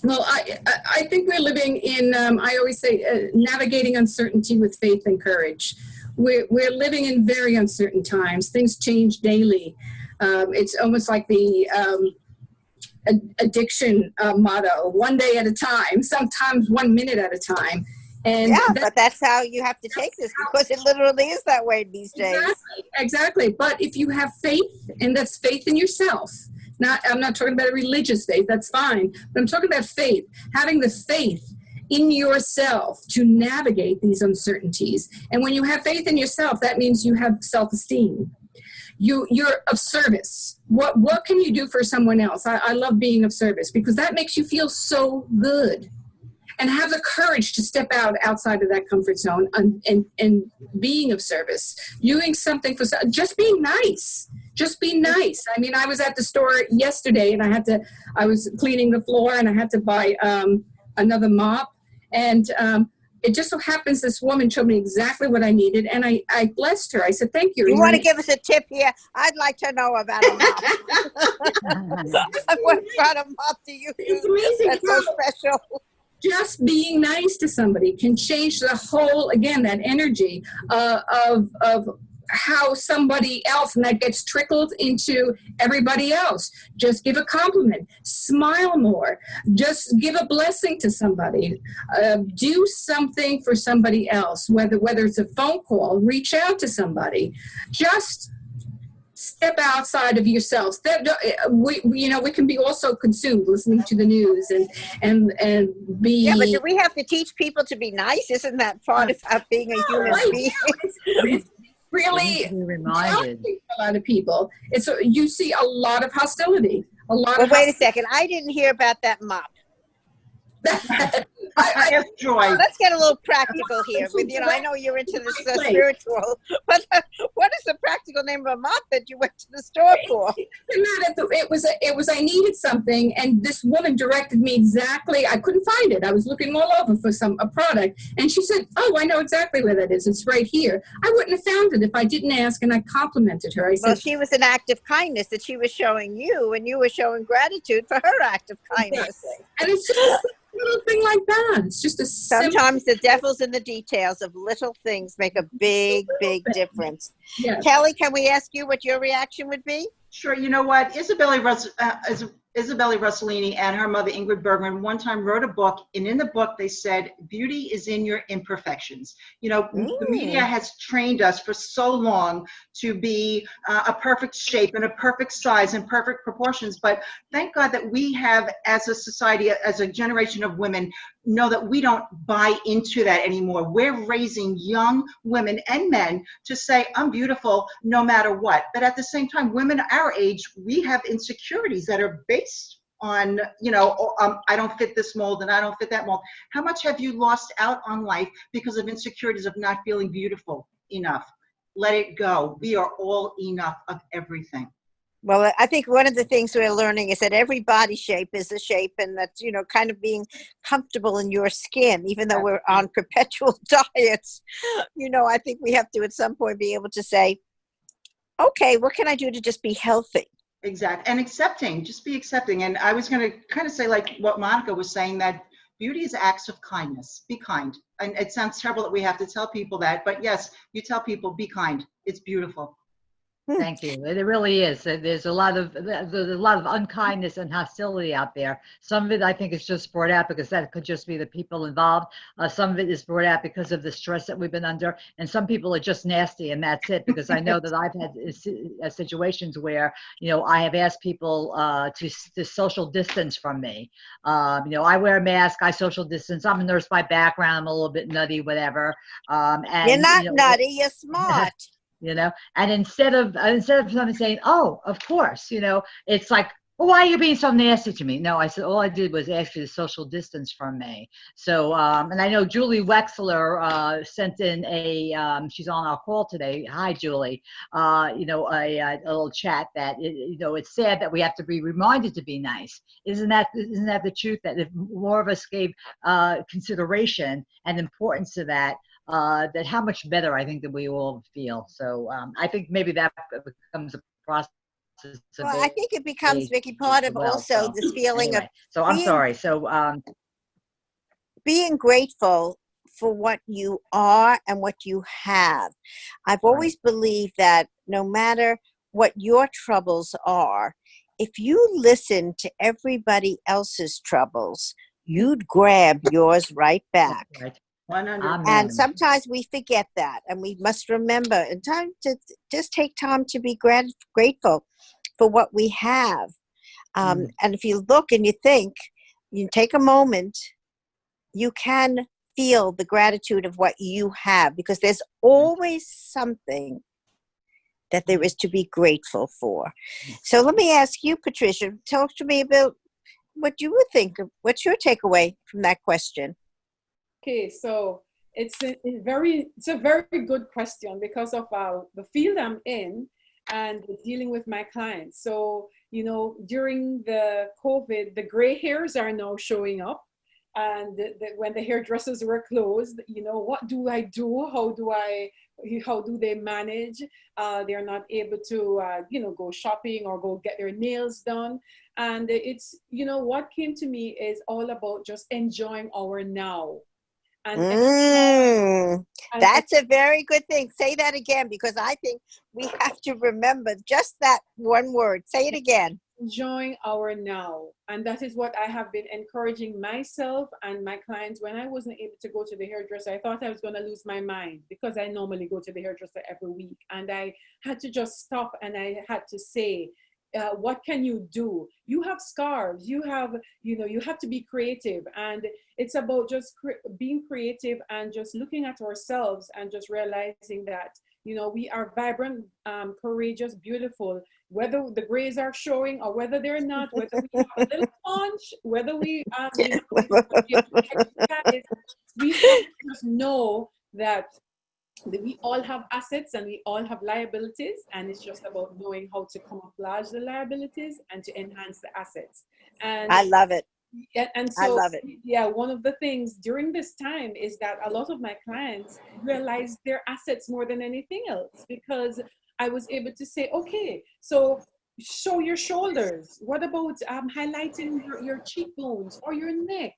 S3: Well, I think we're living in, I always say, navigating uncertainty with faith and courage. we're living in very uncertain times. Things change daily. It's almost like the addiction motto: one day at a time, sometimes 1 minute at a time. And
S2: Yeah, but that's how you have to take this, because it literally is that way these days.
S3: Exactly. But if you have faith, and that's faith in yourself, I'm not talking about a religious faith, that's fine, but I'm talking about faith, having the faith in yourself to navigate these uncertainties. And when you have faith in yourself, that means you have self-esteem. You're of service. What can you do for someone else? I love being of service, because that makes you feel so good. And have the courage to step outside of that comfort zone and being of service, doing something just being nice. Just be nice. I mean, I was at the store yesterday, and I was cleaning the floor, and I had to buy another mop. And it just so happens this woman showed me exactly what I needed, and I blessed her. I said, thank you.
S2: You want to give us a tip here? I'd like to know about a mop. What kind of mop do you use?
S3: It's amazing.
S2: That's so special.
S3: Just being nice to somebody can change the whole, again, that energy of how somebody else, and that gets trickled into everybody else. Just give a compliment, smile more, just give a blessing to somebody, do something for somebody else, whether it's a phone call, reach out to somebody, just step outside of yourselves. We can be also consumed listening to the news and be.
S2: Yeah, but do we have to teach people to be nice? Isn't that part of being a human being?
S3: It's really
S1: To be reminded.
S3: a lot of people. You see a lot of hostility.
S2: Well, wait a second. I didn't hear about that mop.
S5: I asked Joy.
S2: Let's get a little practical here. I know you're into this spiritual, but what is the practical name of a mop that you went to the store for?
S3: It was I needed something, and this woman directed me exactly. I couldn't find it. I was looking all over for a product, and she said, "Oh, I know exactly where that is. It's right here." I wouldn't have found it if I didn't ask, and I complimented her. I said,
S2: Well, she was an act of kindness that she was showing you, and you were showing gratitude for her act of kindness.
S3: and it's just a little thing like that. It's just a
S2: Sometimes the devil's in the details of little things make a big, big difference.
S3: Yes.
S2: Kelly, can we ask you what your reaction would be?
S5: Sure. You know what? Isabella Rossellini and her mother, Ingrid Bergman, one time wrote a book, and in the book they said, beauty is in your imperfections. The media has trained us for so long to be a perfect shape and a perfect size and perfect proportions, but thank God that we have, as a society, as a generation of women, know that we don't buy into that anymore. We're raising young women and men to say, I'm beautiful no matter what. But at the same time, women our age, we have insecurities that are based on, I don't fit this mold and I don't fit that mold. How much have you lost out on life because of insecurities of not feeling beautiful enough? Let it go. We are all enough of everything.
S2: Well, I think one of the things we're learning is that every body shape is a shape, and that's, kind of being comfortable in your skin, even though we're on perpetual diets. I think we have to at some point be able to say, okay, what can I do to just be healthy?
S5: Exactly. And just be accepting. And I was going to kind of say, like what Monica was saying, that beauty is acts of kindness. Be kind. And it sounds terrible that we have to tell people that, but yes, you tell people, be kind. It's beautiful.
S1: Thank you. It really is. There's a lot of unkindness and hostility out there. Some of it, I think, is just brought out because that could just be the people involved. Some of it is brought out because of the stress that we've been under, and some people are just nasty, and that's it. Because I know that I've had situations where I have asked people to social distance from me. I wear a mask. I social distance. I'm a nurse by background. I'm a little bit nutty, whatever. And
S2: you're not nutty. You're smart.
S1: And instead of someone saying, oh, of course, it's like, well, why are you being so nasty to me? No, I said, all I did was ask you to social distance from me. So, and I know Julie Wexler sent in she's on our call today. Hi, Julie. A little chat that, it's sad that we have to be reminded to be nice. Isn't that the truth, that if more of us gave consideration and importance to that how much better I think that we all feel. So I think maybe that becomes a process.
S2: Well, I think it becomes, Vicki, part of also this feeling of.
S1: So I'm sorry. So
S2: being grateful for what you are and what you have. I've always believed that no matter what your troubles are, if you listen to everybody else's troubles, you'd grab yours right back.
S1: Right.
S5: 100.
S1: Amen.
S2: And sometimes we forget that, and we must remember in time to just take time to be grateful for what we have. And if you look and you think, you take a moment, you can feel the gratitude of what you have, because there's always something that there is to be grateful for. So let me ask you, Patricia, talk to me about what you would think of, what's your takeaway from that question?
S4: Okay, so it's a very good question because of the field I'm in and dealing with my clients. So, you know, during the COVID, the gray hairs are now showing up. And when the hairdressers were closed, you know, what do I do? How do they manage? They're not able to, you know, go shopping or go get their nails done. And it's, you know, what came to me is all about just enjoying our now. And
S2: that's a very good thing. Say that again, because I think we have to remember just that one word. Say it again.
S4: Enjoying our now. And that is what I have been encouraging myself and my clients. When I wasn't able to go to the hairdresser, I thought I was going to lose my mind, because I normally go to the hairdresser every week. And I had to just stop and I had to say, what can you do? You have scarves, you have, you know, you have to be creative. And it's about just being creative and just looking at ourselves and just realizing that, you know, we are vibrant, courageous, beautiful, whether the grays are showing or whether they're not, whether we have a little punch, whether we, you know, we have to just know that we all have assets and we all have liabilities, and it's just about knowing how to camouflage the liabilities and to enhance the assets. And
S2: I love it.
S4: And so,
S2: I love it.
S4: Yeah, one of the things during this time is that a lot of my clients realize their assets more than anything else, because I was able to say, okay, so show your shoulders. What about highlighting your cheekbones or your neck?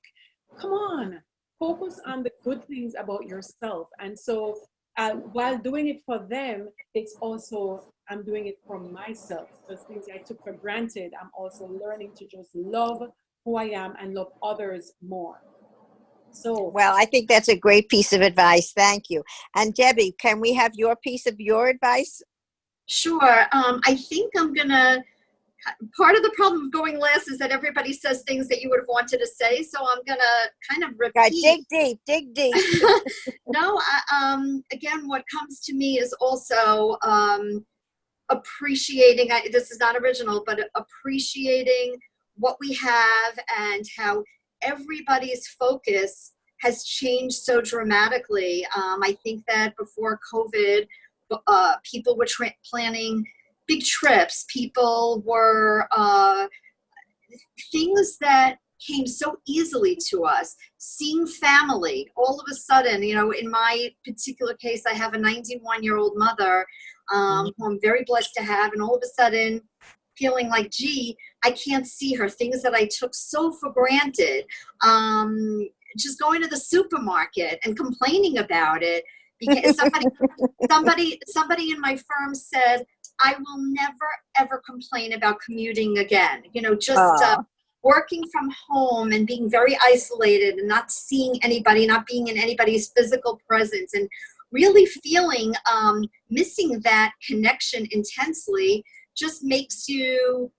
S4: Come on, focus on the good things about yourself. And so while doing it for them, it's also, I'm doing it for myself. Those things I took for granted, I'm also learning to just love who I am and love others more. So,
S2: well, I think that's a great piece of advice. Thank you. And Debbie, can we have your piece of your advice?
S6: Sure. I think I'm gonna, part of the problem of going last is that everybody says things that you would have wanted to say. So I'm gonna kind of repeat.
S2: Dig deep.
S6: No, again, what comes to me is also appreciating, this is not original, but appreciating what we have and how everybody's focus has changed so dramatically. I think that before COVID, people were planning big trips. People were things that came so easily to us. Seeing family, all of a sudden, you know, in my particular case, I have a 91-year-old mother who I'm very blessed to have, and all of a sudden feeling like, gee, I can't see her. Things that I took so for granted. Just going to the supermarket and complaining about it because somebody in my firm said, I will never, ever complain about commuting again. You know, just working from home and being very isolated and not seeing anybody, not being in anybody's physical presence, and really feeling missing that connection intensely just makes you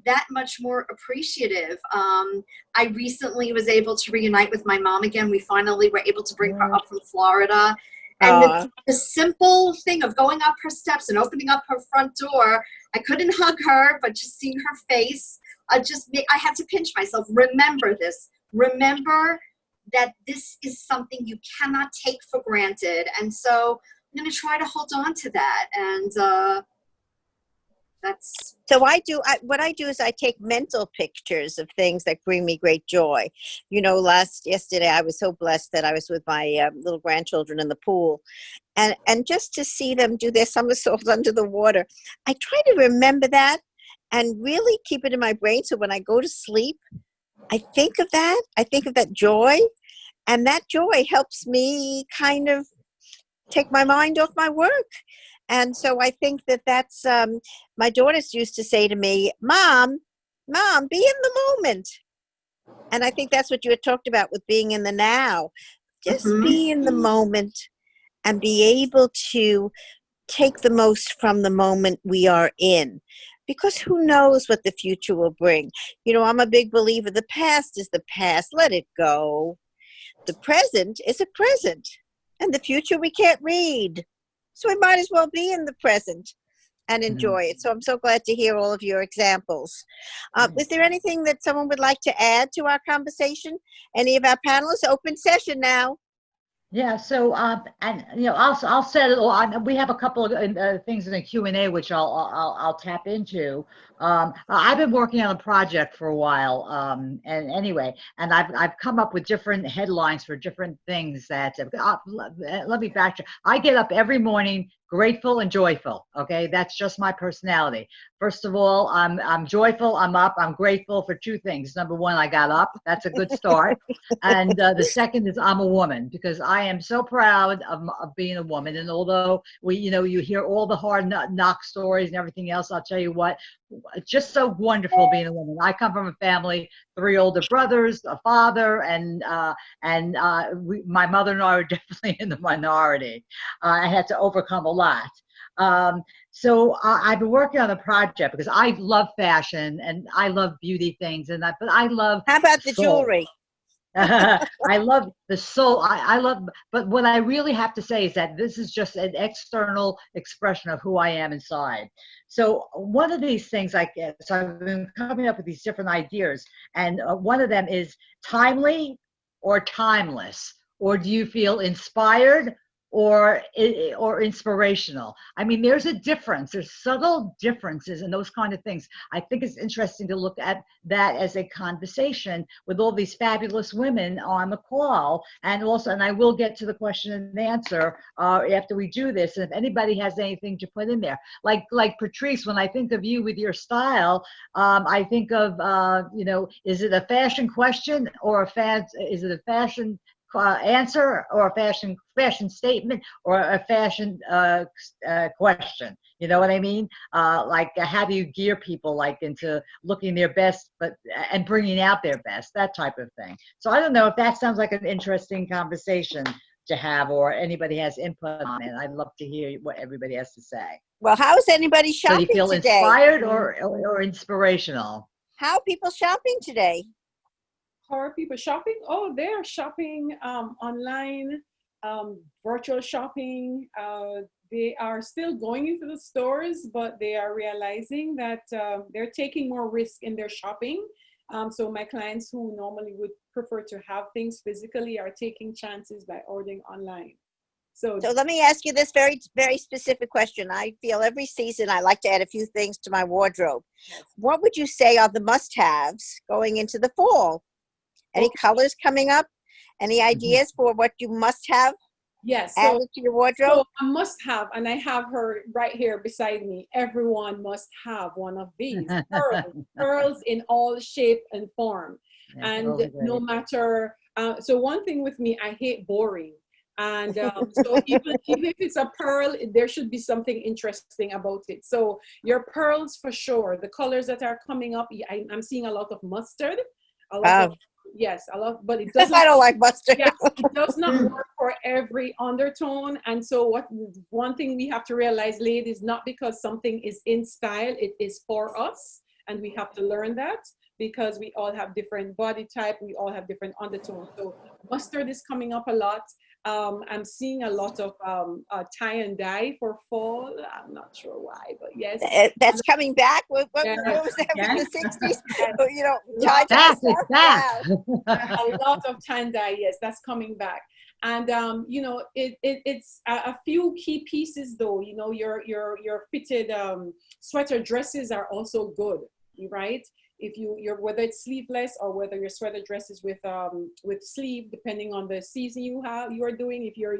S6: that much more appreciative. I recently was able to reunite with my mom again. We finally were able to bring her up from Florida. And the simple thing of going up her steps and opening up her front door, I couldn't hug her, but just seeing her face, I had to pinch myself. Remember this. Remember that this is something you cannot take for granted. And so I'm going to try to hold on to that. And that's...
S2: So what I do is I take mental pictures of things that bring me great joy. You know, yesterday I was so blessed that I was with my little grandchildren in the pool, and just to see them do their somersaults under the water, I try to remember that and really keep it in my brain. So when I go to sleep, I think of that. I think of that joy, And that joy helps me kind of take my mind off my work. And so I think that that's, my daughters used to say to me, Mom, be in the moment. And I think that's what you had talked about with being in the now. Just be in the moment and be able to take the most from the moment we are in. Because who knows what the future will bring. You know, I'm a big believer, the past is the past, let it go. The present is a present, and the future we can't read. So we might as well be in the present and enjoy it. So I'm so glad to hear all of your examples. Is there anything that someone would like to add to our conversation? Any of our panelists? Open session now.
S1: Yeah, so and I'll set it all. We have a couple of things in the Q&A which I'll tap into. I've been working on a project for a while, and anyway, and I've come up with different headlines for different things that. Let me backtrack. I get up every morning grateful and joyful. Okay, that's just my personality. First of all, I'm joyful. I'm up. I'm grateful for two things. Number one, I got up. That's a good start. And the second is I'm a woman, because I am so proud of being a woman. And although you hear all the hard knock stories and everything else, I'll tell you what, it's just so wonderful being a woman. I come from a family, 3 older brothers, a father, and my mother and I are definitely in the minority. I had to overcome a lot. So I've been working on a project because I love fashion and I love beauty things, but I love.
S2: How about the
S1: soul.
S2: jewelry?
S1: I love the soul. I love, but what I really have to say is that this is just an external expression of who I am inside. So one of these things I've been coming up with these different ideas, and one of them is timely or timeless, or do you feel inspired or inspirational? I mean, there's a difference. There's subtle differences in those kind of things. I think it's interesting to look at that as a conversation with all these fabulous women on the call. And I will get to the question and answer after we do this. And if anybody has anything to put in there, like Patrice, when I think of you with your style, I think of, is it a fashion question or is it a fashion answer, or a fashion statement, or a fashion question? You know what I mean? Like, how do you gear people into looking their best, and bringing out their best, that type of thing. So I don't know if that sounds like an interesting conversation to have, or anybody has input on it. I'd love to hear what everybody has to say.
S2: Well, how is anybody
S1: So
S2: shopping
S1: you feel
S2: today?
S1: inspired or inspirational?
S2: How are people shopping today?
S4: How are people shopping? Oh, they are shopping online, virtual shopping. They are still going into the stores, but they are realizing that they're taking more risk in their shopping. So my clients who normally would prefer to have things physically are taking chances by ordering online. So
S2: let me ask you this very, very specific question. I feel every season I like to add a few things to my wardrobe. What would you say are the must-haves going into the fall? Any colors coming up? Any ideas for what you must have?
S4: Yes.
S2: Added to your wardrobe?
S4: So a must have, and I have her right here beside me. Everyone must have one of these. Pearls in all shape and form.
S1: Yeah,
S4: And no matter, so one thing with me, I hate boring. And so even if it's a pearl, there should be something interesting about it. So your pearls for sure. The colors that are coming up, I'm seeing a lot of mustard. Yes, I love, but it doesn't.
S2: I don't like mustard.
S4: Yes, it does not work for every undertone. And so one thing we have to realize, ladies, not because something is in style, it is for us. And we have to learn that, because we all have different body type. We all have different undertones. So mustard is coming up a lot. I'm seeing a lot of tie and dye for fall. I'm not sure why, but yes.
S2: That's coming back. What was that from the 60s? Tie dye.
S1: It's back.
S4: A lot of tie and dye, yes, that's coming back. And it's a few key pieces though. Your fitted sweater dresses are also good, right? whether it's sleeveless or whether your sweater dress is with sleeve, depending on the season you are doing. If you're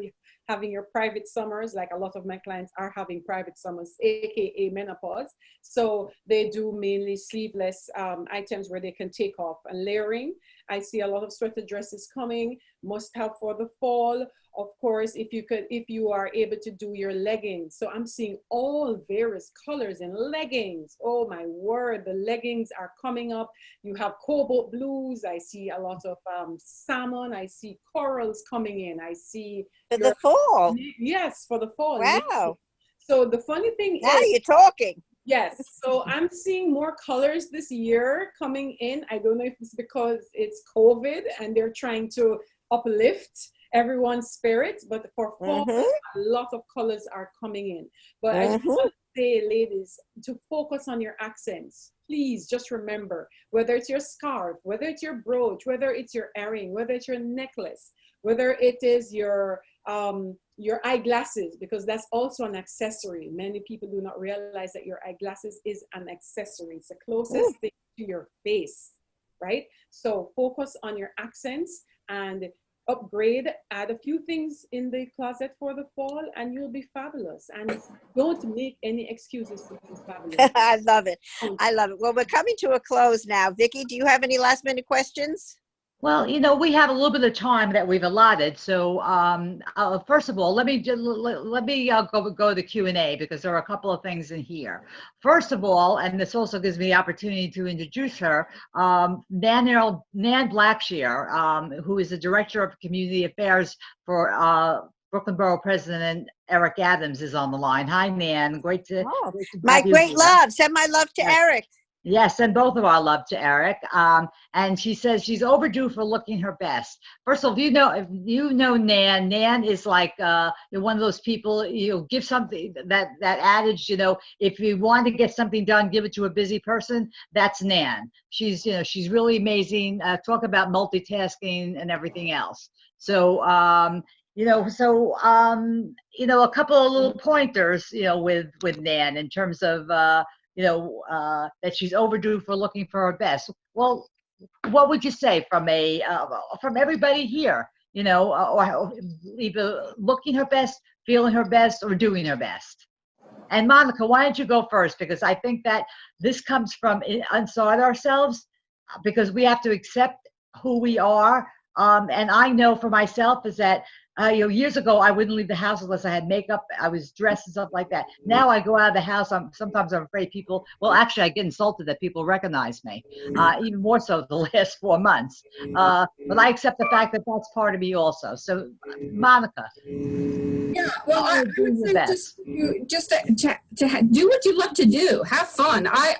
S4: having your private summers, like a lot of my clients are having private summers, aka menopause, so they do mainly sleeveless items where they can take off. And layering, I see a lot of sweater dresses coming, must have for the fall. Of course, if you are able to do your leggings. So I'm seeing all various colors in leggings. Oh my word, the leggings are coming up. You have cobalt blues. I see a lot of salmon. I see corals coming in. I see
S2: For the fall.
S4: Yes, for the fall.
S2: Wow.
S4: So the funny thing
S2: Now
S4: is,
S2: you're talking.
S4: yes, so I'm seeing more colors this year coming in. I don't know if it's because it's COVID and they're trying to uplift everyone's spirits, but for fall,
S2: Mhm.
S4: a lot of colors are coming in. But I just want to say, ladies, to focus on your accents. Please just remember, whether it's your scarf, whether it's your brooch, whether it's your earring, whether it's your necklace, whether it is your eyeglasses, because that's also an accessory. Many people do not realize that your eyeglasses is an accessory. It's the closest thing to your face, right? So focus on your accents and upgrade, add a few things in the closet for the fall, and you'll be fabulous. And don't make any excuses for being fabulous.
S2: I love it. I love it. Well, we're coming to a close now. Vicki, do you have any last minute questions?
S1: Well, we have a little bit of time that we've allotted. So first of all, let me go to Q&A because there are a couple of things in here. First of all, and this also gives me the opportunity to introduce her, Nan Blackshear, who is the Director of Community Affairs for Brooklyn Borough President Eric Adams, is on the line. Hi, Nan. Great to
S2: My
S1: have you
S2: great
S1: here.
S2: love. Send my love to
S1: Yes.
S2: Eric.
S1: Yes, and both of our love to Eric. And she says she's overdue for looking her best. First of all, if you know Nan, Nan is like one of those people, give something, that adage, if you want to get something done, give it to a busy person. That's Nan. She's really amazing. Talk about multitasking and everything else. So, a couple of little pointers, with Nan in terms of, that she's overdue for looking for her best. Well, what would you say from everybody here, or either looking her best, feeling her best, or doing her best? And Monica, why don't you go first? Because I think that this comes from inside ourselves, because we have to accept who we are. And I know for myself is that, years ago, I wouldn't leave the house unless I had makeup. I was dressed and stuff like that. Now I go out of the house. Sometimes I'm afraid actually I get insulted that people recognize me, even more so the last 4 months. But I accept the fact that that's part of me also. So, Monica.
S3: Yeah, well, I would say just to do what you love to do. Have fun. I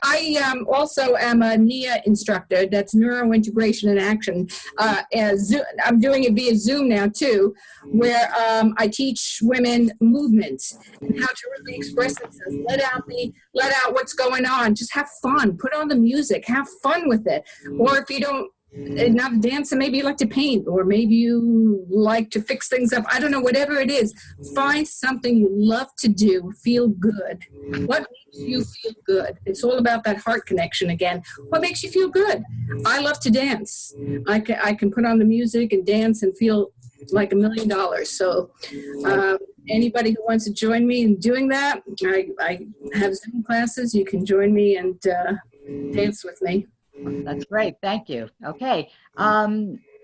S3: also am a NIA instructor. That's Neurointegration in Action. I'm doing it via Zoom now too, where I teach women movement and how to really express themselves. Let out what's going on. Just have fun. Put on the music. Have fun with it. Or if you don't. Not dancing, maybe you like to paint, or maybe you like to fix things up. I don't know, whatever it is, find something you love to do. Feel good. What makes you feel good? It's all about that heart connection again. What makes you feel good? I love to dance. I can put on the music and dance and feel like $1 million. So anybody who wants to join me in doing that, I have Zoom classes. You can join me and dance with me.
S1: That's great. Thank you. Okay.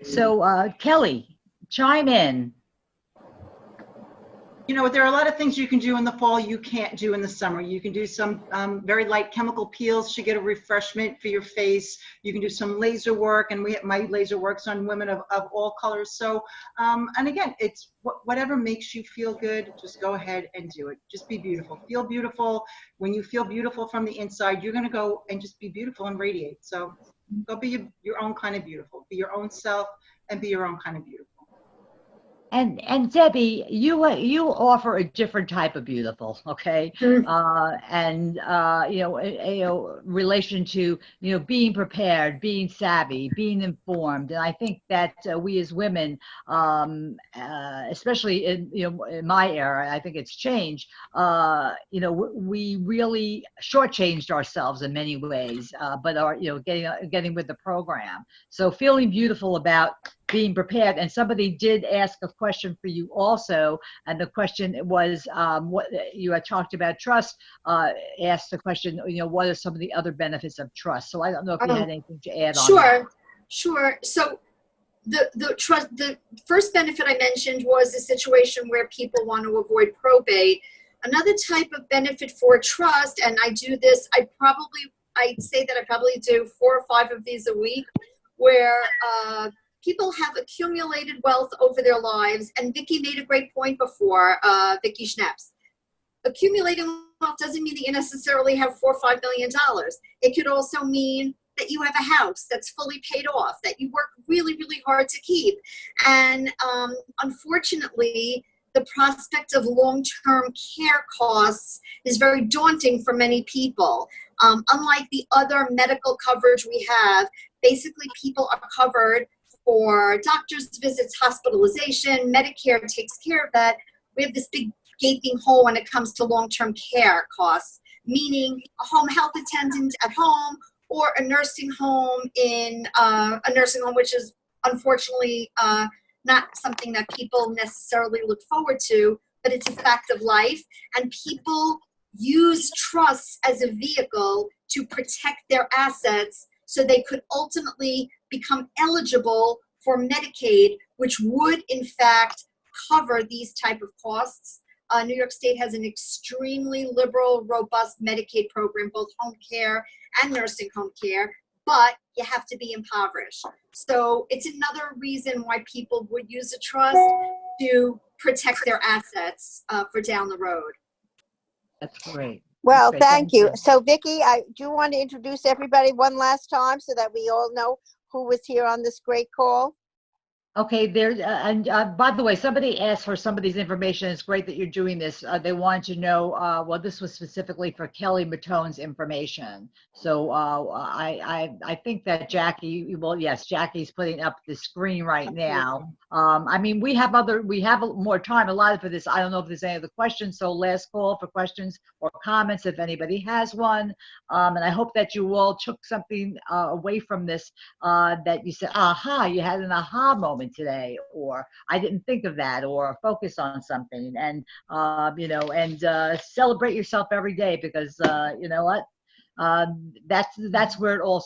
S1: So Kelly, chime in.
S5: There are a lot of things you can do in the fall you can't do in the summer. You can do some very light chemical peels to get a refreshment for your face. You can do some laser work, and my laser works on women of all colors. So, and again, it's whatever makes you feel good, just go ahead and do it. Just be beautiful. Feel beautiful. When you feel beautiful from the inside, you're going to go and just be beautiful and radiate. So go be your own kind of beautiful. Be your own self and be your own kind of beautiful.
S1: And Debbie, you offer a different type of beautiful, okay?
S6: Mm.
S1: And relation to being prepared, being savvy, being informed, and I think that we as women, especially in my era, I think it's changed. We really shortchanged ourselves in many ways, but are getting with the program. So feeling beautiful about being prepared. And somebody did ask a question for you also, and the question was, what you had talked about trust. Asked the question, what are some of the other benefits of trust? So I don't know if you had anything to add on that.
S6: Sure. So the first benefit I mentioned was a situation where people want to avoid probate. Another type of benefit for trust, and I do this, I'd say that I probably do 4 or 5 of these a week, where people have accumulated wealth over their lives. And Vicki made a great point before, Vicki Schneps. Accumulating wealth doesn't mean that you necessarily have $4 or $5 million. It could also mean that you have a house that's fully paid off, that you work really, really hard to keep. And unfortunately, the prospect of long-term care costs is very daunting for many people. Unlike the other medical coverage we have, basically people are covered for doctor's visits, hospitalization. Medicare takes care of that. We have this big gaping hole when it comes to long-term care costs, meaning a home health attendant at home or a nursing home which is unfortunately not something that people necessarily look forward to, but it's a fact of life. And people use trusts as a vehicle to protect their assets so they could ultimately become eligible for Medicaid, which would in fact cover these type of costs. New York State has an extremely liberal, robust Medicaid program, both home care and nursing home care, but you have to be impoverished. So it's another reason why people would use a trust to protect their assets for down the road.
S1: That's great.
S2: Well,
S1: That's great.
S2: thank you. So Vicki, do you want to introduce everybody one last time so that we all know who was here on this great call?
S1: Okay, and by the way, somebody asked for somebody's information. It's great that you're doing this. They wanted to know, well, this was specifically for Kelly Matone's information. So I think that Jackie, well, yes, Jackie's putting up the screen right now. I mean, we have more time allotted for this. I don't know if there's any other questions. So last call for questions or comments if anybody has one. And I hope that you all took something away from this that you said, aha, you had an aha moment today, or I didn't think of that, or focus on something, and celebrate yourself every day, because you know what, that's where it all